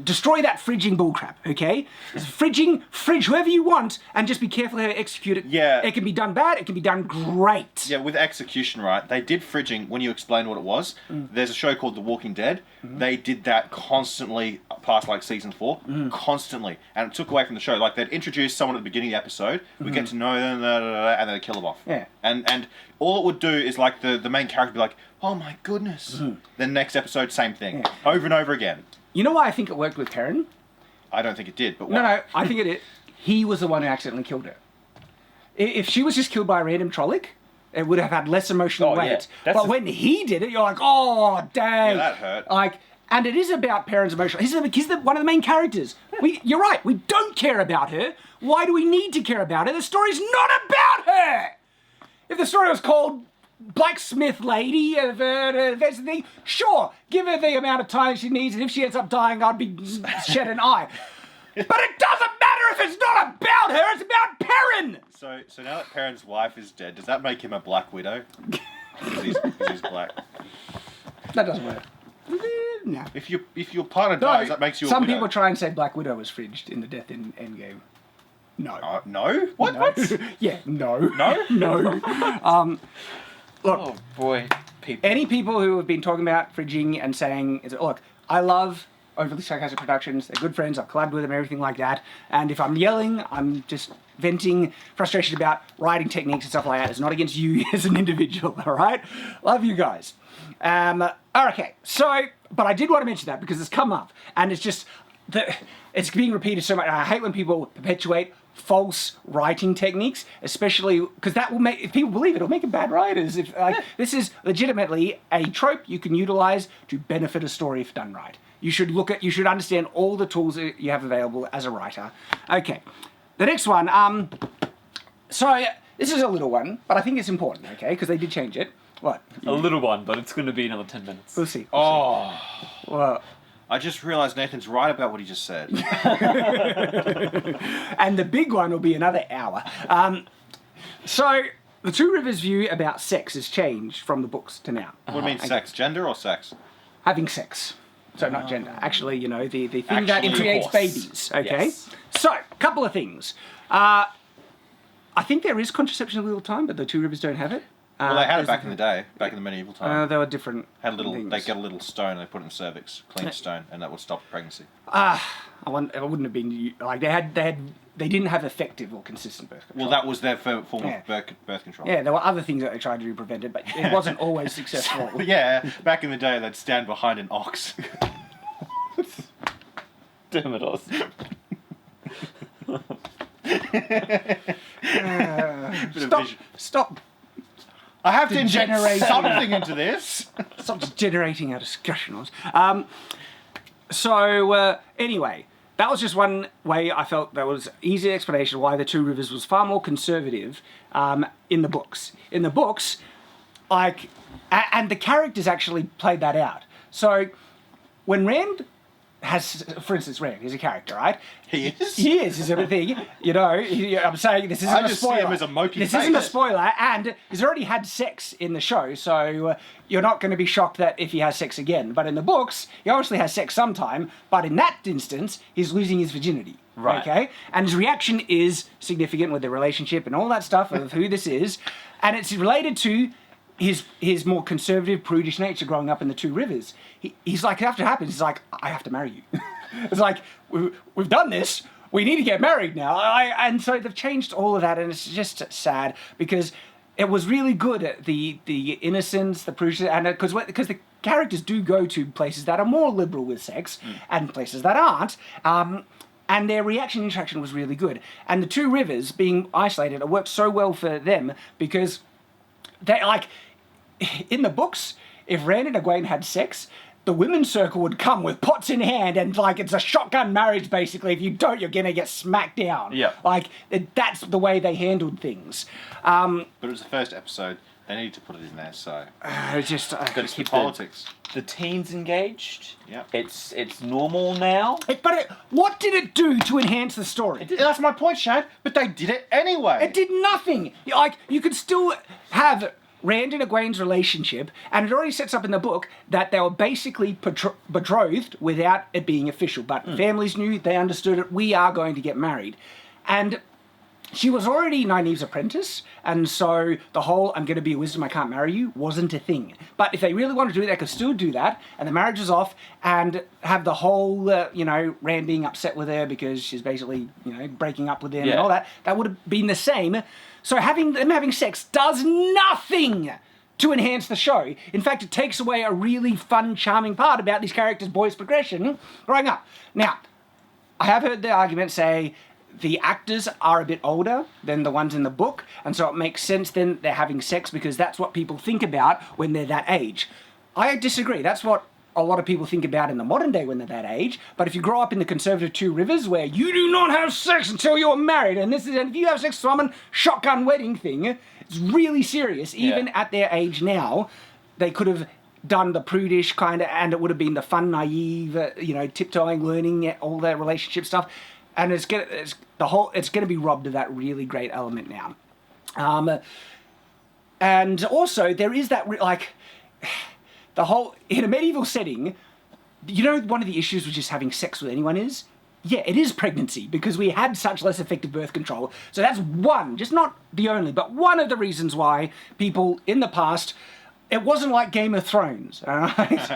destroy that fridging bullcrap, okay? Fridge whoever you want, and just be careful how you execute it.
Yeah.
It can be done bad, it can be done great.
Yeah, with execution, right? They did fridging when you explain what it was. There's a show called The Walking Dead. They did that constantly past like season 4, constantly, and it took away from the show. Like they'd introduce someone at the beginning of the episode, we get to know them, and then they kill them off.
Yeah.
And all it would do is like the main character would be like, oh my goodness. Then next episode, same thing, over and over again.
You know why I think it worked with Perrin?
I don't think it did, but why?
No, I think it. He was the one who accidentally killed her. If she was just killed by a random Trolloc, it would have had less emotional weight.
Yeah.
But when he did it, you're like, oh, dang.
Yeah, that hurt.
Like, and it is about Perrin's emotional. He's one of the main characters. You're right. We don't care about her. Why do we need to care about her? The story's not about her. If the story was called Blacksmith Lady, that's the thing, sure, give her the amount of time she needs, and if she ends up dying, I'd be shed an eye. But it doesn't matter if it's not about her, it's about Perrin!
So now that Perrin's wife is dead, does that make him a Black Widow? Because he's black.
That doesn't work. No.
If your partner dies, that makes you a
Some
widow.
people try and say Black Widow was fridged in the death in Endgame. No.
No? What?
No.
What?
Yeah, no.
No?
No. Look,
Oh boy, people.
any people who have been talking about fridging and saying, look, I love Overly Sarcastic Productions, they're good friends, I've collabed with them, everything like that, and if I'm yelling, I'm just venting frustration about writing techniques and stuff like that. It's not against you as an individual, alright? Love you guys. Okay, so, but I did want to mention that because it's come up, and it's just, it's being repeated so much, and I hate when people perpetuate false writing techniques, especially because that will make, if people believe it, it'll make them bad writers. If this is legitimately a trope you can utilize to benefit a story if done right. You should understand all the tools that you have available as a writer. Okay, the next one. So this is a little one, but I think it's important. Okay, because they did change it. What?
A little one, but it's going to be another 10 minutes.
We'll see.
Oh.
Well,
I just realised Nathan's right about what he just said.
And the big one will be another hour. So the Two Rivers view about sex has changed from the books to now.
What do you mean, sex? Gender or sex?
Having sex. So not gender. Actually, you know, the thing that
Actually,
creates
of course.
babies. Okay?
Yes.
So, a couple of things. I think there is contraception in real time, but the Two Rivers don't have it.
Well, they had it back in the day, back in the medieval time.
There were different
They
things.
get a little stone and they put it in cervix, clean stone, and that would stop pregnancy.
I wouldn't have been like they didn't have effective or consistent birth control.
Well, that was their form
Yeah.
of birth control.
Yeah, there were other things that they tried to do to prevent it, but it wasn't always successful.
Yeah, back in the day, they'd stand behind an ox.
Dermatos.
Stop
I have to inject
Degenerating.
something into this.
generating our discussion on. Anyway, that was just one way I felt there was easy explanation why the Two Rivers was far more conservative in the books. In the books, and the characters actually played that out. So when Rand has, for instance, Rand is a character, right?
He is?
He is a thing. You know, I'm saying this isn't
I
a
just see
spoiler.
him as a mopey
This
face.
isn't a spoiler, and he's already had sex in the show, so you're not going to be shocked that if he has sex again. But in the books, he obviously has sex sometime, but in that instance, he's losing his virginity.
Right.
Okay? And his reaction is significant with the relationship and all that stuff of who this is, and it's related to his more conservative, prudish nature growing up in the Two Rivers. He's like, after it happens, he's like, I have to marry you. It's like, we've done this, we need to get married now. And so they've changed all of that, and it's just sad, because it was really good at the innocence, the prudence, and because the characters do go to places that are more liberal with sex, and places that aren't, and their interaction was really good. And the Two Rivers being isolated, it worked so well for them, because they, like, in the books, if Rand and Egwene had sex, the women's circle would come with pots in hand, and like it's a shotgun marriage basically. If you don't, you're gonna get smacked down.
Yeah.
Like that's the way they handled things.
But it was the first episode. They needed to put it in there, so
It's just
Got to
it's
keep
politics.
the teens engaged.
Yeah.
It's normal now.
what did it do to enhance the story?
Yeah, that's my point, Shad. But they did it anyway.
It did nothing. Like, you could still have Rand and Egwene's relationship, and it already sets up in the book that they were basically betrothed without it being official. But families knew, they understood it, we are going to get married. And she was already Nynaeve's apprentice, and so the whole I'm going to be a wisdom, I can't marry you wasn't a thing. But if they really wanted to do it, they could still do that, and the marriage is off, and have the whole, Rand being upset with her because she's basically, breaking up with him and all that. That would have been the same. So them having sex does nothing to enhance the show. In fact, it takes away a really fun, charming part about these characters' boys' progression growing up. Now, I have heard the argument say the actors are a bit older than the ones in the book, and so it makes sense then they're having sex because that's what people think about when they're that age. I disagree. That's what a lot of people think about in the modern day when they're that age, but if you grow up in the conservative Two Rivers where you do not have sex until you're married, and if you have sex with someone, shotgun wedding thing, it's really serious. Even at their age now, they could have done the prudish kind of, and it would have been the fun, naive, tiptoeing, learning all that relationship stuff, and it's going to be robbed of that really great element now. And also there is that the whole, in a medieval setting, one of the issues with just having sex with anyone is, it is pregnancy, because we had such less effective birth control. So that's one, just not the only, but one of the reasons why people in the past, it wasn't like Game of Thrones, all right?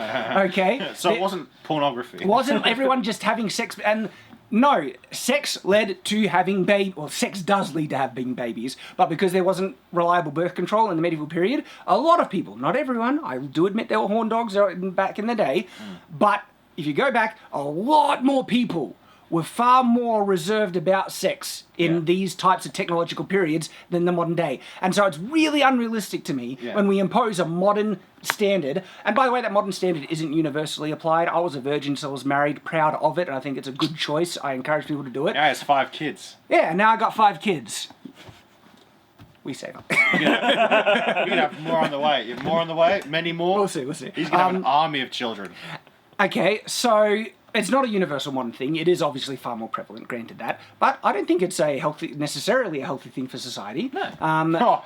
Okay?
So it wasn't pornography.
It wasn't everyone just having sex, and no, sex led to having sex does lead to having babies, but because there wasn't reliable birth control in the medieval period, a lot of people, not everyone, I do admit there were horn dogs back in the day, but if you go back, a lot more people were far more reserved about sex in these types of technological periods than the modern day. And so it's really unrealistic to me when we impose a modern standard. And by the way, that modern standard isn't universally applied. I was a virgin, so I was married, proud of it, and I think it's a good choice. I encourage people to do it.
Yeah, it's 5 kids.
Yeah, now I got 5 kids. We save up.
You're gonna have more on the way. You have more on the way. Many more.
We'll see.
He's gonna have an army of children.
Okay, so it's not a universal modern thing. It is obviously far more prevalent, granted that, but I don't think it's necessarily a healthy thing for society.
No.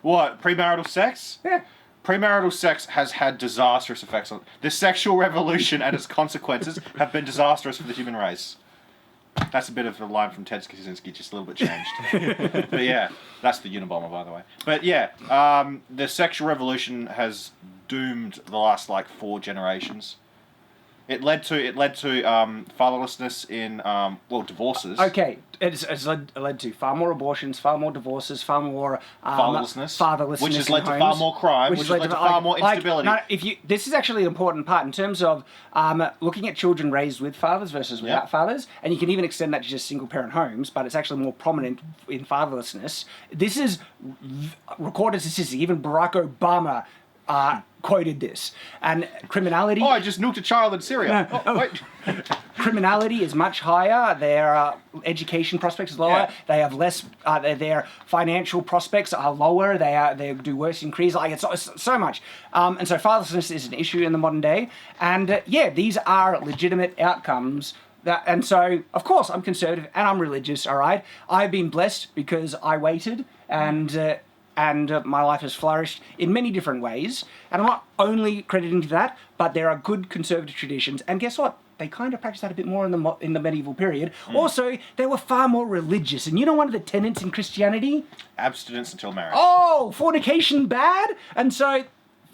What? Premarital sex?
Yeah.
Premarital sex has had disastrous effects on the sexual revolution, and its consequences have been disastrous for the human race. That's a bit of a line from Ted Kaczynski, just a little bit changed. But yeah, that's the Unabomber, by the way. But yeah, the sexual revolution has doomed the last 4 generations. It led to fatherlessness in divorces.
Okay, it's led to far more abortions, far more divorces, far more
fatherlessness, which has led to
homes,
far more crime, which has led to far more instability.
This is actually an important part in terms of looking at children raised with fathers versus without fathers, and you can even extend that to just single parent homes, but it's actually more prominent in fatherlessness. This is recorded statistic. Even Barack Obama quoted this. And criminality...
Oh, I just nuked a child in Syria.
No.
Oh, wait.
Criminality is much higher. Their education prospects is lower.
Yeah.
They have less... their financial prospects are lower. They do worse in careers. It's so much. And so fatherlessness is an issue in the modern day. And these are legitimate outcomes. And so, of course, I'm conservative and I'm religious, all right? I've been blessed because I waited and my life has flourished in many different ways. And I'm not only crediting to that, but there are good conservative traditions. And guess what? They kind of practiced that a bit more in the medieval period. Also, they were far more religious. And you know one of the tenets in Christianity?
Abstinence until marriage.
Oh, fornication bad? And so,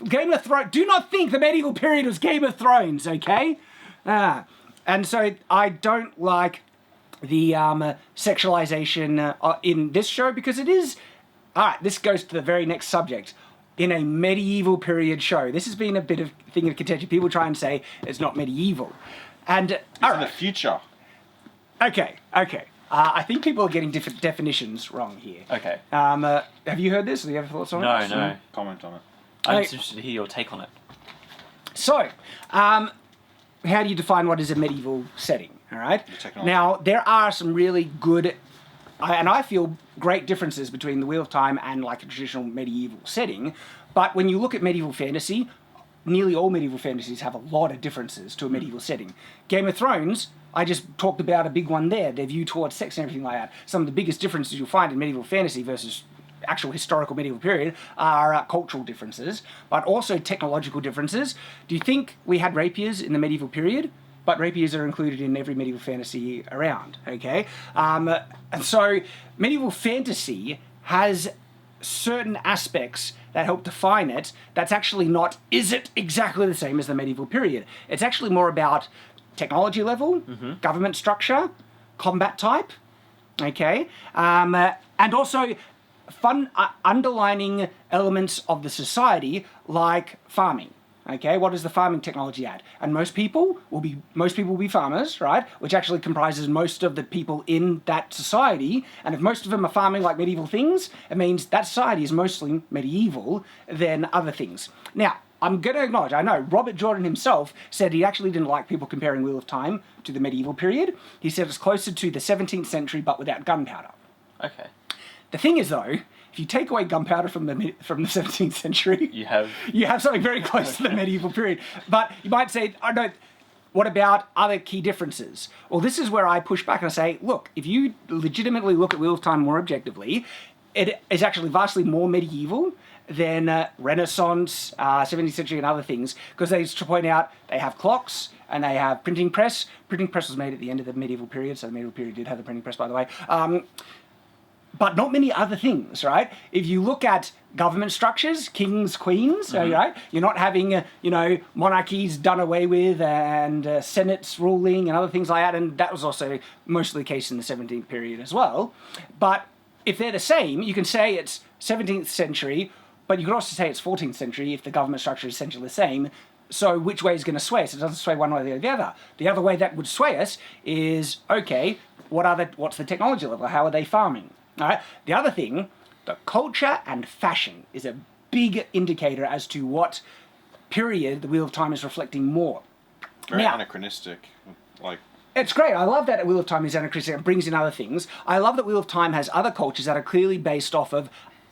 Game of Thrones... Do not think the medieval period was Game of Thrones, okay? And so, I don't like the sexualization in this show because it is... All right, this goes to the very next subject. In a medieval period show, this has been a bit of thing of contention. People try and say it's not medieval. And
it's in the future.
Okay. I think people are getting different definitions wrong here.
Okay.
Have you heard this? Do you have thoughts on it?
No.
Comment on it.
I'm just interested to hear your take on it.
So, how do you define what is a medieval setting? All right. Now, there are some really good... and I feel great differences between the Wheel of Time and a traditional medieval setting. But when you look at medieval fantasy, nearly all medieval fantasies have a lot of differences to a medieval setting. Game of Thrones, I just talked about a big one there, their view towards sex and everything like that. Some of the biggest differences you'll find in medieval fantasy versus actual historical medieval period are cultural differences, but also technological differences. Do you think we had rapiers in the medieval period? But rapiers are included in every medieval fantasy around, okay? And so medieval fantasy has certain aspects that help define it that's actually not, is it exactly the same as the medieval period? It's actually more about technology level, government structure, combat type, okay? And also fun underlining elements of the society like farming. Okay, what is the farming technology at? And most people will be farmers, right? Which actually comprises most of the people in that society. And if most of them are farming like medieval things, it means that society is mostly medieval than other things. Now, I'm going to acknowledge, I know, Robert Jordan himself said he actually didn't like people comparing Wheel of Time to the medieval period. He said it's closer to the 17th century, but without gunpowder.
Okay.
The thing is, though, if you take away gunpowder from the 17th century,
you have
something very close to the medieval period. But you might say, oh no, what about other key differences? Well, this is where I push back and I say, look, if you legitimately look at Wheel of Time more objectively, it is actually vastly more medieval than Renaissance, 17th century and other things, because they used to point out they have clocks and they have printing press. Printing press was made at the end of the medieval period, so the medieval period did have the printing press, by the way. But not many other things, right? If you look at government structures, kings, queens, right? You're not having, monarchies done away with and senates ruling and other things like that. And that was also mostly the case in the 17th period as well. But if they're the same, you can say it's 17th century, but you could also say it's 14th century if the government structure is essentially the same. So which way is going to sway us? It doesn't sway one way or the other. The other way that would sway us is, okay, what's the technology level? How are they farming? All right. The other thing, the culture and fashion is a big indicator as to what period the Wheel of Time is reflecting more.
Very anachronistic.
It's great. I love that Wheel of Time is anachronistic and brings in other things. I love that Wheel of Time has other cultures that are clearly based off of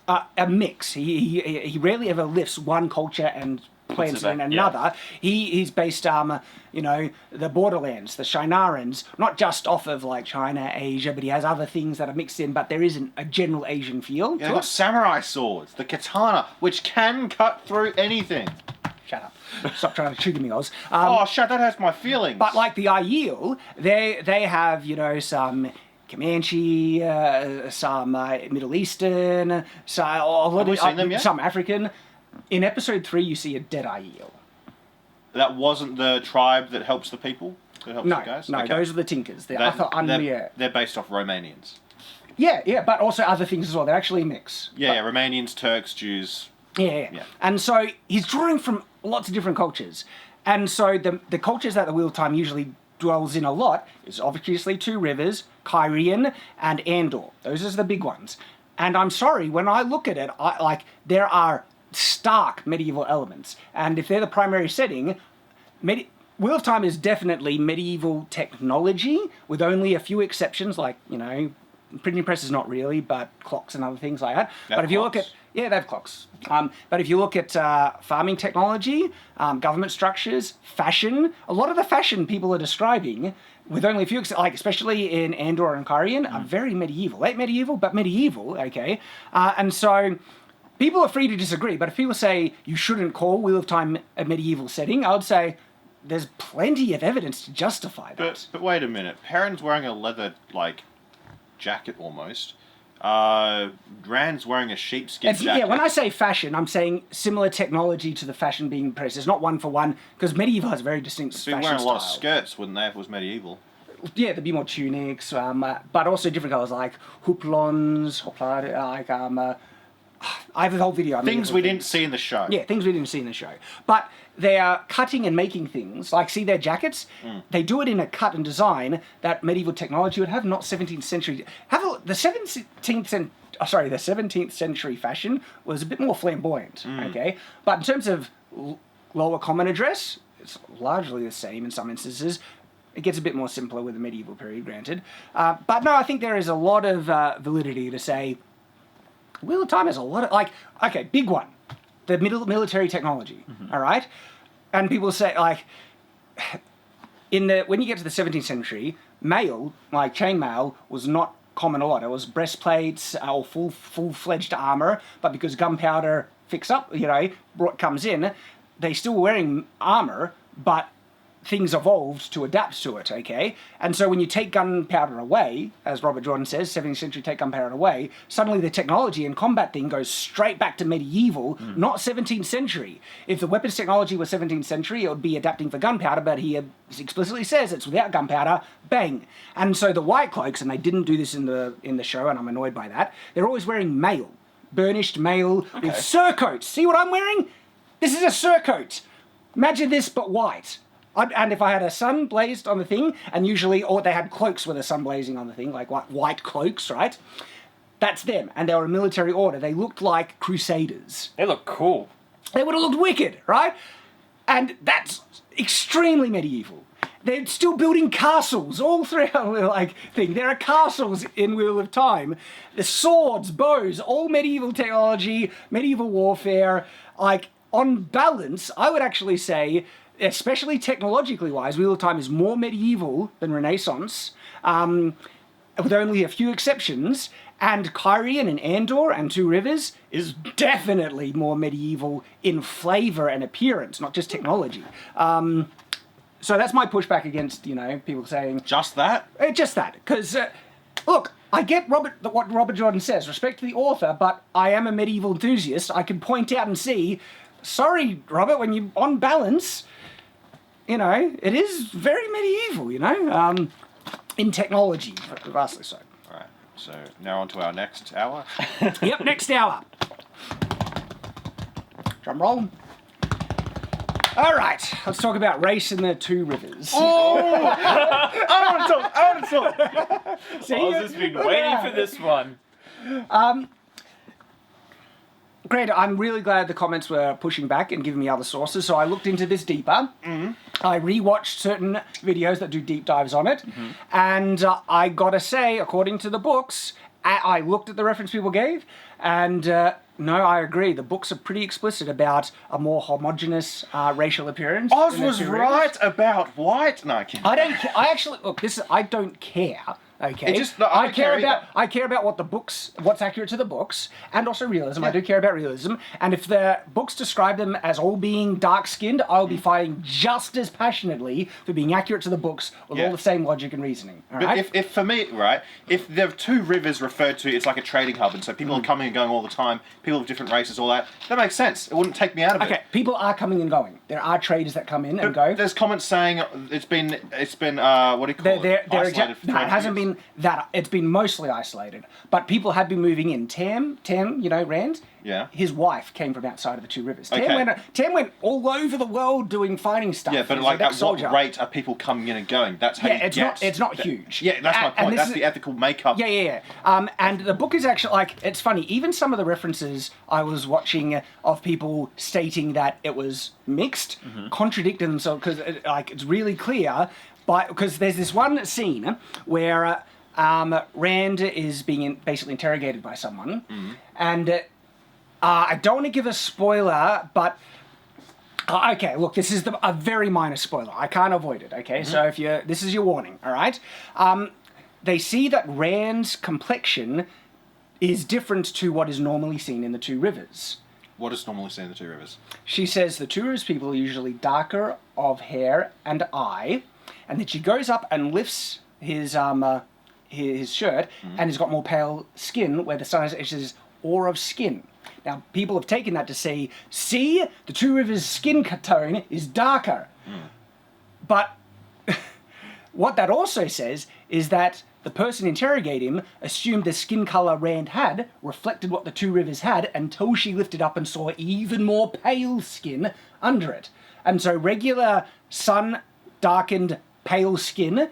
a mix. He rarely ever lifts one culture and plants
it
in
back,
another. He's based, you know, the borderlands, the Shinarans, not just off of like China, Asia, but he has other things that are mixed in, but there isn't a general Asian feel.
Yeah, they've got samurai swords, the katana, which can cut through anything.
Shut up. Stop trying to trigger me, Oz.
Oh, shut, that hurts my feelings.
But like the Aiel, they have, you know, some Comanche, some Middle Eastern,
Have we seen them yet?
some African. In episode 3, you see a dead Aiel.
That wasn't the tribe that helps the people? That helps
No,
the guys?
no,
Okay.
those are the Tinkers. They're
That-
Upper Unmere.
they're based off Romanians.
Yeah, but also other things as well. They're actually a mix.
Yeah, Romanians, Turks, Jews.
Yeah. And so he's drawing from lots of different cultures. And so the cultures that the Wheel of Time usually dwells in a lot is obviously Two Rivers, Kyrian, and Andor. Those are the big ones. And I'm sorry, when I look at it, there are stark medieval elements. And if they're the primary setting, Wheel of Time is definitely medieval technology, with only a few exceptions, like, you know, printing press is not really, but clocks and other things like that. But if you look at, yeah, they have clocks. But if you look at farming technology, government structures, fashion, a lot of the fashion people are describing, with only a few, like especially in Andor and Kyrian, are very medieval. Late medieval, but medieval, okay? And so people are free to disagree, but if people say you shouldn't call Wheel of Time a medieval setting, I would say there's plenty of evidence to justify that.
But wait a minute. Perrin's wearing a leather, like, jacket almost. Rand's wearing a sheepskin jacket.
Yeah, when I say fashion, I'm saying similar technology to the fashion being pressed. It's not one for one, because medieval has a very distinct fashion
They'd be wearing a lot of
style.
skirts, wouldn't they, if it was medieval?
Yeah, there'd be more tunics, but also different colours like houplons, I have a whole video.
Things we didn't see in the show.
Yeah, things we didn't see in the show. But they are cutting and making things, like see their jackets? They do it in a cut and design that medieval technology would have, not 17th century. The 17th century fashion was a bit more flamboyant, okay? But in terms of lower common address, it's largely the same in some instances. It gets a bit more simpler with the medieval period, granted. But no, I think there is a lot of validity to say Wheel of Time has a lot of, like, okay, big one, the military technology, all right? And people say, like, when you get to the 17th century, mail, like chainmail, was not common a lot. It was breastplates or full-fledged armor, but because gunpowder comes in, they still were wearing armor, but things evolved to adapt to it, okay? And so when you take gunpowder away, as Robert Jordan says, 17th century take gunpowder away, suddenly the technology and combat thing goes straight back to medieval, not 17th century. If the weapons technology was 17th century, it would be adapting for gunpowder, but he explicitly says it's without gunpowder, bang. And so the white cloaks, and they didn't do this in the show, and I'm annoyed by that, they're always wearing mail, burnished mail with surcoats. See what I'm wearing? This is a surcoat. Imagine this, but white. And if I had a sun blazed on the thing, and usually, or they had cloaks with a sun blazing on the thing, like white cloaks, right? That's them. And they were a military order. They looked like crusaders.
They look cool.
They would have looked wicked, right? And that's extremely medieval. They're still building castles all throughout the thing. There are castles in Wheel of Time. The swords, bows, all medieval technology, medieval warfare. Like, on balance, I would actually say, especially technologically wise, Wheel of Time is more medieval than Renaissance, with only a few exceptions. And Kyrian and Andor and Two Rivers is definitely more medieval in flavour and appearance, not just technology. So that's my pushback against, people saying...
Just that?
Just that. Because, look, I get what Robert Jordan says, respect to the author, but I am a medieval enthusiast. I can point out and see, sorry, Robert, when you're on balance... it is very medieval, in technology, vastly so.
All right, so now on to our next hour.
Yep, next hour. Drum roll. All right, let's talk about race in the Two Rivers.
Oh! I want to talk.
See,
I was just been waiting for this one.
Great, I'm really glad the comments were pushing back and giving me other sources, so I looked into this deeper. I rewatched certain videos that do deep dives on it, and I gotta say, according to the books, I looked at the reference people gave, and No, I agree. The books are pretty explicit about a more homogenous racial appearance.
Oz
in the
was
two
right
rivers.
about white. No, I can't.
I don't. I actually look. I don't care. Okay.
It just- no, I
I
don't
care
care
about.
either.
I care about what the books. What's accurate to the books, and also realism. I do care about realism. And if the books describe them as all being dark-skinned, I'll be fighting just as passionately for being accurate to the books with
Yeah.
all the same logic and reasoning. All
But
right.
if for me, right, if there are two rivers referred to, it's like a trading hub, and so people are coming and going all the time, people of different races, all that makes sense. It wouldn't take me out of
Okay,
it.
people are coming and going. There are traders that come in and go.
There's comments saying it's been what do you call it? Isolated for
No, it
200
hasn't
years.
been that. It's been mostly isolated, but people have been moving in. Tam, Rand.
Yeah.
His wife came from outside of the two rivers.
Okay.
Tam went all over the world doing fighting stuff.
Yeah, but
He's
like
an
at
ex-soldier.
what rate are people coming in and going? That's how
Yeah,
you
it's
get.
not. It's not huge.
Yeah, that's my
And
point.
this
That's
is-
the ethical makeup.
Yeah. And the book is actually like it's funny. Even some of the references I was watching of people stating that it was mixed contradicted themselves because it's really clear. Because there's this one scene where Rand is being basically interrogated by someone, and I don't want to give a spoiler, but. Okay, look, this is a very minor spoiler. I can't avoid it. Okay, so if this is your warning. All right. They see that Rand's complexion is different to what is normally seen in the two rivers.
What is normally seen in the two rivers?
She says the two rivers people are usually darker of hair and eye, and then she goes up and lifts his shirt, and he's got more pale skin, where the sun is or of skin. Now, people have taken that to say, see, the two rivers' skin tone is darker. But what that also says is that the person interrogating him assumed the skin color Rand had reflected what the two rivers had until she lifted up and saw even more pale skin under it. And so regular sun-darkened pale skin,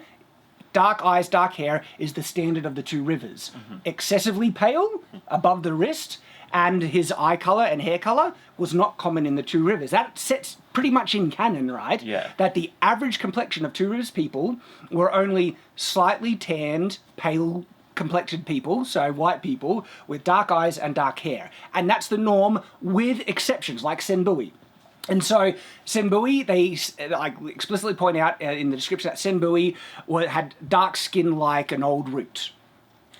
dark eyes, dark hair, is the standard of the two rivers. Excessively pale, above the wrist, and his eye color and hair color was not common in the two rivers. That sets pretty much in canon, right?
Yeah.
That the average complexion of two rivers people were only slightly tanned, pale complexioned people, so white people, with dark eyes and dark hair. And that's the norm with exceptions, like Senbui. And so Senbui, they explicitly point out in the description that Senbui had dark skin like an old root.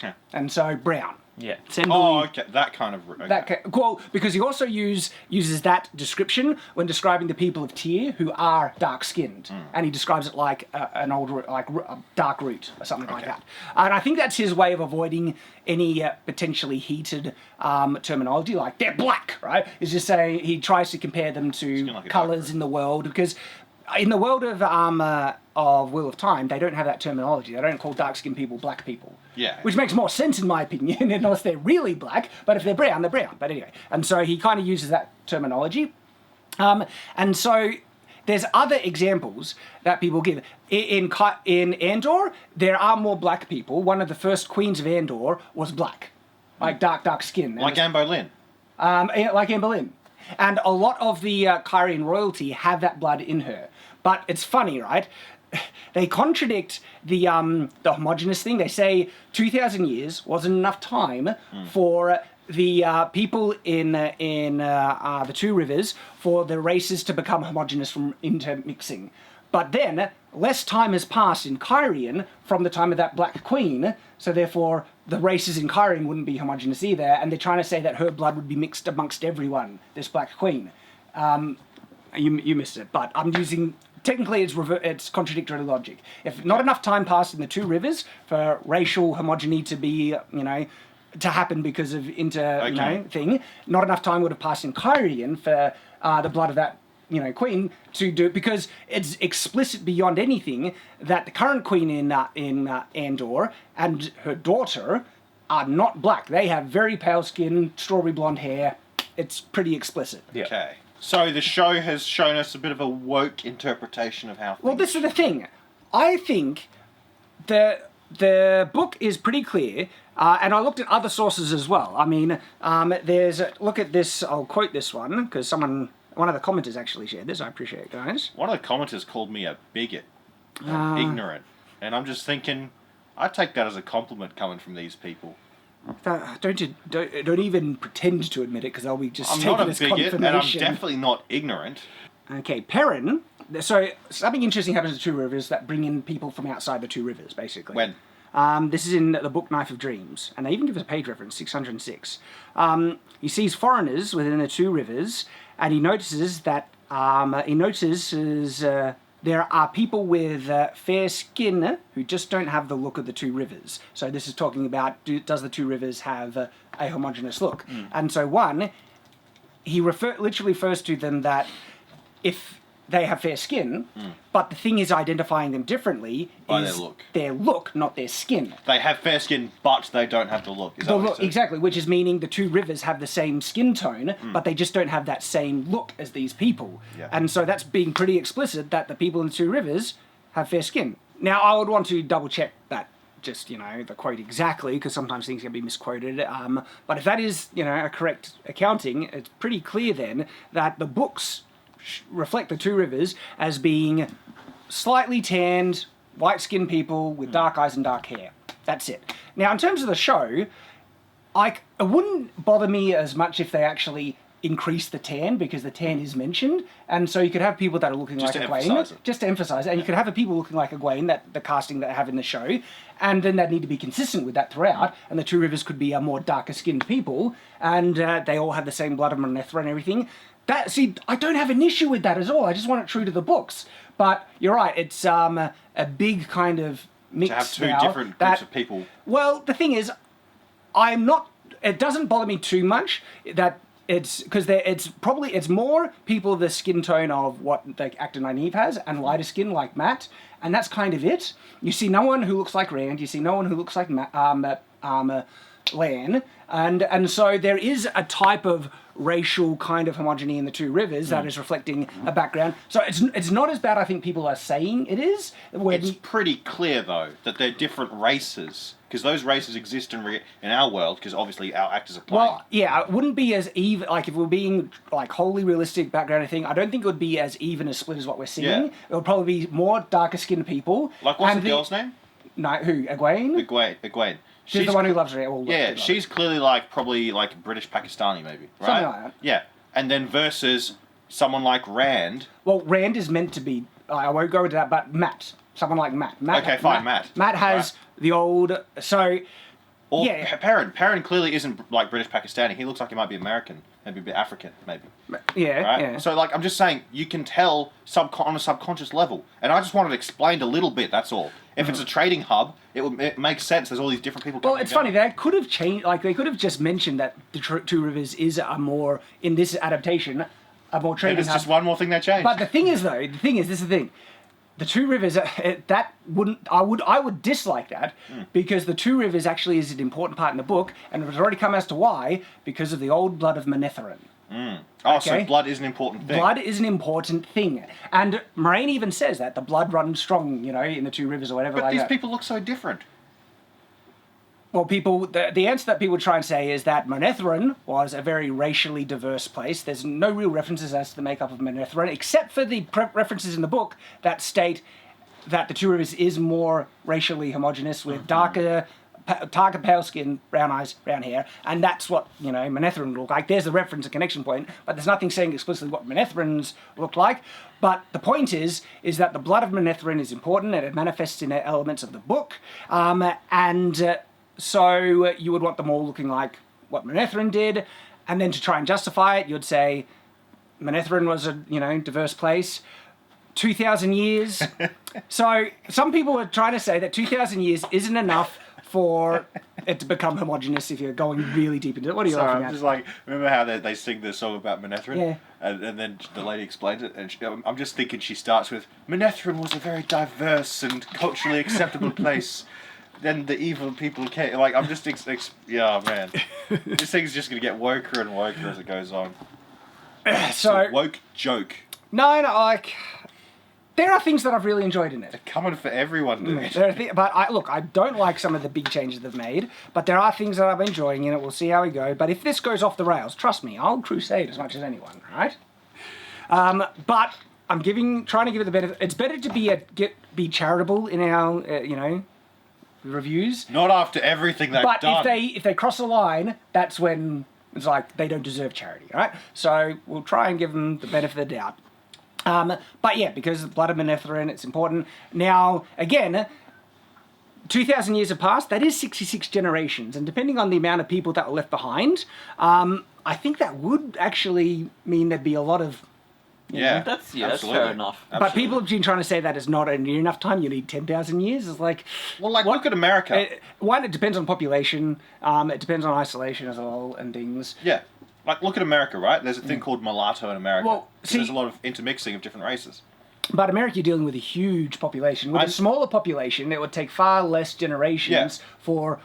Yeah.
And so brown.
Yeah.
Senbui,
Oh, okay, that kind of. Okay.
well, because he also uses that description when describing the people of Tyr who are dark-skinned, and he describes it like an old, a dark root or something like that. And I think that's his way of avoiding any potentially heated terminology, like they're black, right? Is just saying he tries to compare them to
like a
colors
dark
in the world because. In the world of Wheel of Time, they don't have that terminology. They don't call dark-skinned people black people.
Yeah.
Which makes more sense in my opinion, unless they're really black. But if they're brown, they're brown. But anyway, and so he kind of uses that terminology. And so there's other examples that people give. In Andor, there are more black people. One of the first queens of Andor was black, like dark skin.
Like Anne Boleyn.
Like Anne Boleyn. And a lot of the Kyrian royalty have that blood in her. But it's funny, right? They contradict the homogenous thing. They say 2,000 years wasn't enough time for the people in the two rivers for the races to become homogenous from intermixing. But then less time has passed in Kyrian from the time of that Black Queen, so therefore the races in Kyrian wouldn't be homogenous either, and they're trying to say that her blood would be mixed amongst everyone, this Black Queen. You missed it, but I'm using... Technically, it's contradictory logic. If not enough time passed in the two rivers for racial homogeny to be, to happen because of thing, not enough time would have passed in Kyrian for the blood of that, queen to do it, because it's explicit beyond anything that the current queen in Andor and her daughter are not black. They have very pale skin, strawberry blonde hair. It's pretty explicit.
Yeah.
Okay. So the show has shown us a bit of a woke interpretation of how.
Well, this is the thing. I think the book is pretty clear, and I looked at other sources as well. I mean, look at this. I'll quote this one because one of the commenters actually shared this. I appreciate it, guys.
One of the commenters called me a bigot, ignorant, and I'm just thinking, I take that as a compliment coming from these people.
Don't even pretend to admit it, because I'll be just
I'm
taking
not a
this
bigot, and I'm
confirmation.
definitely not ignorant.
Okay, Perrin. So something interesting happens to Two Rivers that bring in people from outside the Two Rivers, basically.
When?
This is in the book Knife of Dreams, and they even give us a page reference, 606. He sees foreigners within the Two Rivers, and he notices that there are people with fair skin who just don't have the look of the Two Rivers. So this is talking about, does the Two Rivers have a homogeneous look? And so he literally refers to them that if they have fair skin, but the thing is identifying them differently
By
is
their look.
their look, not their skin.
They have fair skin, but they don't have the look. Is that what it says?
Exactly, which is meaning the Two Rivers have the same skin tone, but they just don't have that same look as these people.
Yeah.
And so that's being pretty explicit that the people in the Two Rivers have fair skin. Now, I would want to double check that, just, the quote exactly, because sometimes things can be misquoted. But if that is, a correct accounting, it's pretty clear then that the books reflect the Two Rivers as being slightly tanned, white-skinned people with dark eyes and dark hair. That's it. Now, in terms of the show, it wouldn't bother me as much if they actually increase the tan, because the tan is mentioned, and so you could have people that are looking like Egwene, just to emphasize it, and you could have people looking like Egwene, that the casting that they have in the show, and then they'd need to be consistent with that throughout, and the Two Rivers could be more darker skinned people, and they all have the same blood of Manethra and everything. I don't have an issue with that at all. I just want it true to the books. But you're right, it's a big kind of mix.
To have two different groups of people.
Well, the thing is, it doesn't bother me too much that it's more people the skin tone of what the actor Nynaeve has, and lighter skin like Matt, and that's kind of it. You see no one who looks like Rand, you see no one who looks like Lan, and so there is a type of racial kind of homogeny in the Two Rivers that is reflecting a background. So it's not as bad, I think people are saying it is.
It's pretty clear, though, that they're different races, because those races exist in our world, because obviously our actors are playing.
Well, yeah, it wouldn't be as even, like if we're being like wholly realistic background thing, I don't think it would be as even a split as what we're seeing.
Yeah.
It would probably be more darker skinned people.
Like, what's the girl's name?
No, who? Egwene?
Egwene.
She's the one who loves her.
Yeah, she's clearly probably British Pakistani, maybe, right?
Something like that.
Yeah, and then versus someone like Rand.
Well, Rand is meant to be. I won't go into that, but Matt, someone like Matt.
Okay, fine, Matt.
Matt has the old. So.
Or
yeah.
Perrin clearly isn't British Pakistani. He looks like he might be American, maybe a bit African, maybe.
Yeah,
right?
yeah.
So I'm just saying, you can tell on a subconscious level, and I just wanted it explained a little bit. That's all. If it's a trading hub, it makes sense. There's all these different people.
Well, it's funny. They could have changed. They could have just mentioned that the Two Rivers is in this adaptation, a more trading
It's
hub.
just one more thing they changed.
But the thing is, this is the thing. The Two Rivers, I would dislike that, because the Two Rivers actually is an important part in the book, and it has already come as to why, because of the old blood of Manetheren.
Oh, okay? So blood is an important thing.
Blood is an important thing. And Moraine even says that, the blood runs strong, in the Two Rivers or whatever.
But
like
these
that.
people look so different.
Well, the answer that people try and say is that Manetheren was a very racially diverse place. There's no real references as to the makeup of Manetheren, except for the references in the book that state that the Two Rivers is more racially homogenous, with darker pale skin, brown eyes, brown hair, and that's what, Manetheren look like. There's the reference and connection point, but there's nothing saying explicitly what Manetherens look like. But the point is that the blood of Manetheren is important, and it manifests in elements of the book, so you would want them all looking like what Manetheren did, and then to try and justify it, you'd say Manetheren was a diverse place. 2,000 years. So some people are trying to say that 2,000 years isn't enough for it to become homogenous if you're going really deep into it. What are you laughing at?
I'm just remember how they sing the song about Manetheren?
Yeah.
And then the lady explains it, and I'm just thinking she starts with, Manetheren was a very diverse and culturally acceptable place. Then the evil people came. I'm just, yeah, man. This thing's just going to get woker and woker as it goes on.
So
woke joke.
No, there are things that I've really enjoyed in it.
They're coming for everyone, dude.
But I don't like some of the big changes they've made, but there are things that I'm enjoying in it. We'll see how we go. But if this goes off the rails, trust me, I'll crusade as much as anyone, right? But I'm trying to give it the benefit. It's better to be charitable in our, reviews.
Not after everything they've
But
done.
if they cross a line, that's when it's like they don't deserve charity, all right? So we'll try and give them the benefit of the doubt. But yeah, because of blood of Manetheren, it's important. Now, again, 2,000 years have passed. That is 66 generations, and depending on the amount of people that were left behind, I think that would actually mean there'd be a lot of.
That's fair
absolutely.
enough.
But people have been trying to say that it's not near enough time. You need 10,000 years. It's like,
Well, like, look at America.
One, it depends on population. It depends on isolation as well and things.
Yeah. Like, look at America, right? There's a thing called mulatto in America.
Well,
So there's a lot of intermixing of different races.
But America, you're dealing with a huge population. With a smaller population, it would take far less generations for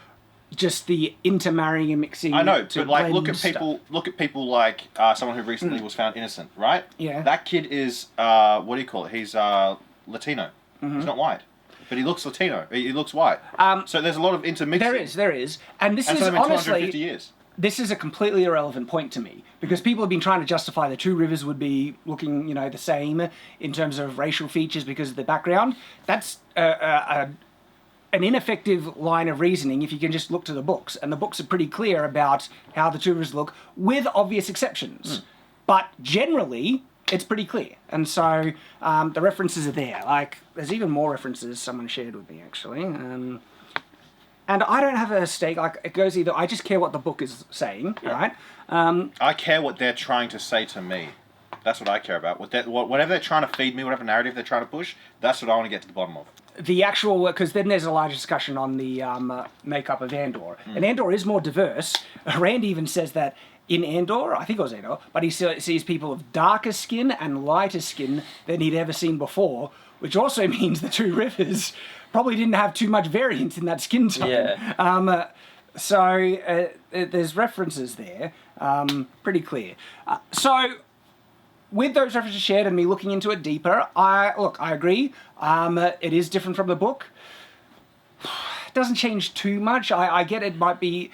just the intermarrying and mixing.
I know,
to
but like,
blend
look at
stuff.
people like someone who recently was found innocent, right?
Yeah.
That kid is what do you call it? He's Latino. He's not white, but he looks Latino. He looks white. So there's a lot of intermixing.
There is, and this
And
is
so they've been 250
honestly.
years.
This is a completely irrelevant point to me because people have been trying to justify the two rivers would be looking, the same in terms of racial features because of the background. That's an ineffective line of reasoning if you can just look to the books, and the books are pretty clear about how the two rivers look, with obvious exceptions. But generally, it's pretty clear, and so the references are there. Like, there's even more references someone shared with me actually. And I don't have a stake. Like, it goes either. I just care what the book is saying, right?
I care what they're trying to say to me. That's what I care about. Whatever they're trying to feed me, whatever narrative they're trying to push, that's what I want to get to the bottom of.
The actual, because then there's a large discussion on the makeup of Andor, and Andor is more diverse. Rand even says that in Andor, I think it was Andor, but he sees people of darker skin and lighter skin than he'd ever seen before, which also means the two rivers probably didn't have too much variance in that skin tone.
Yeah.
So there's references there, pretty clear. So with those references shared and me looking into it deeper, I agree. It is different from the book. It doesn't change too much. I get it might be.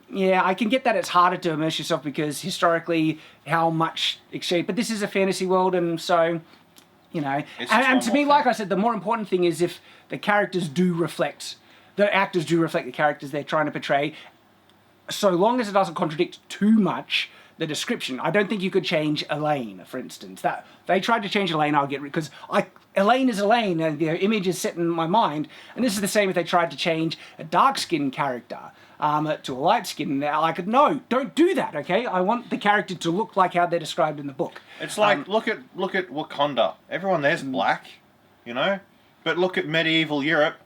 Yeah, I can get that it's harder to immerse yourself because historically how much exchange. But this is a fantasy world, and so. And to me, like I said, the more important thing is if the actors do reflect the characters they're trying to portray, so long as it doesn't contradict too much the description. I don't think you could change Elaine, for instance. That if they tried to change Elaine, I'll get rid because Elaine is Elaine, and the image is set in my mind. And this is the same if they tried to change a dark-skinned character to a light skin. No, don't do that, okay? I want the character to look like how they're described in the book.
It's like look at Wakanda. Everyone there's black, but look at medieval Europe.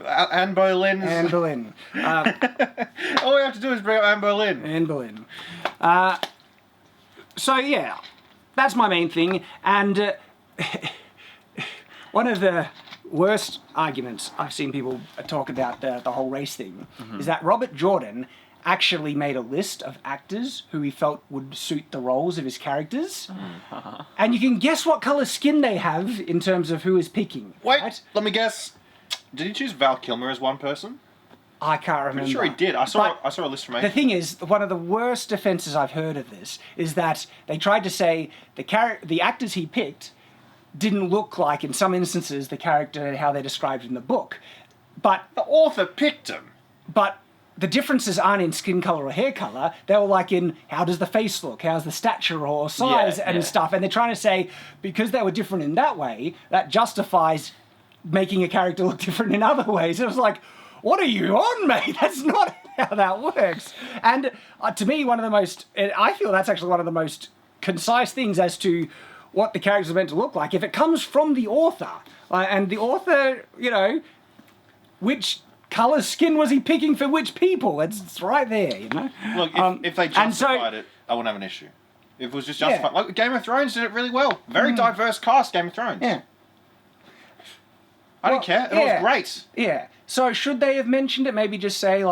Anne Boleyn.
Anne Boleyn.
All we have to do is bring up Anne Boleyn.
Anne Boleyn. So yeah, that's my main thing. And one of the worst arguments I've seen people talk about the whole race thing is that Robert Jordan actually made a list of actors who he felt would suit the roles of his characters. And you can guess what colour skin they have in terms of who is picking.
Wait,
right?
let me guess. Did he choose Val Kilmer as one person?
I can't remember.
Pretty sure he did. I saw a list from
The thing is, one of the worst defences I've heard of this is that they tried to say the actors he picked didn't look like, in some instances, the character how they're described in the book. But
the author picked him.
But the differences aren't in skin colour or hair colour. They were like in how does the face look, how's the stature or size and stuff. And they're trying to say, because they were different in that way, that justifies making a character look different in other ways. It was like, what are you on, mate? That's not how that works. And to me, I feel that's actually one of the most concise things as to what the characters are meant to look like. If it comes from the author, and the author, which colour skin was he picking for which people? It's right there,
Look, if they justified it, I wouldn't have an issue. If it was just justified. Like Game of Thrones did it really well. Very diverse cast, Game of Thrones.
Yeah.
I don't care. It was great.
Yeah. So should they have mentioned it? Maybe just say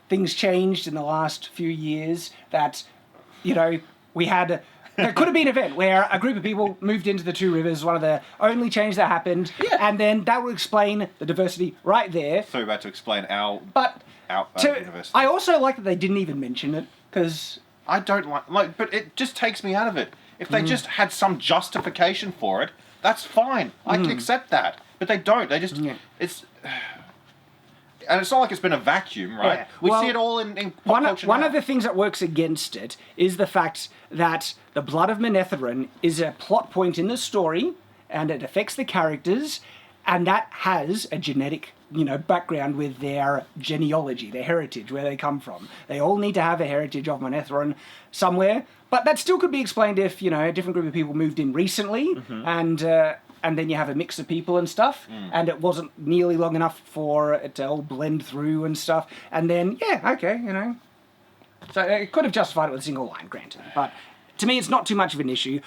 things changed in the last few years that, we had... There could have been an event where a group of people moved into the two rivers, one of the only changes that happened, and then that would explain the diversity right there.
So we're about to explain our
diversity. I also like that they didn't even mention it, because...
I don't but it just takes me out of it. If they just had some justification for it, that's fine. I can accept that. But they don't. They just it's. And it's not like it's been a vacuum, right?
Yeah.
We
Well,
see it all in pop culture
One
now.
of the things that works against it is the fact that the blood of Manetheren is a plot point in the story, and it affects the characters, and that has a genetic, background with their genealogy, their heritage, where they come from. They all need to have a heritage of Manetheren somewhere, but that still could be explained if, a different group of people moved in recently, and then you have a mix of people and stuff, and it wasn't nearly long enough for it to all blend through and stuff, and then, So it could have justified it with a single line, granted, but to me it's not too much of an issue.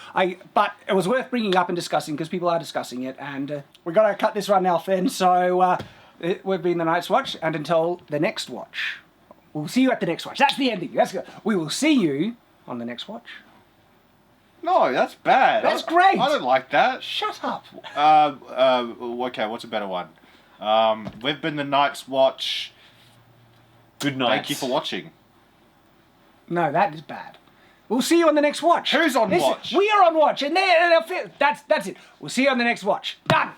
But it was worth bringing up and discussing, because people are discussing it, and we've got to cut this one now, Finn, so we've been the Night's Watch, and until the next watch. We'll see you at the next watch. That's the ending. That's good. We will see you on the next watch.
No, that's bad.
That's great.
I don't like that.
Shut up.
Okay, what's a better one? We've been the Night's Watch.
Good night.
Thank you for watching.
No, that is bad. We'll see you on the next watch.
Who's on watch?
We are on watch, and that's it. We'll see you on the next watch. Done.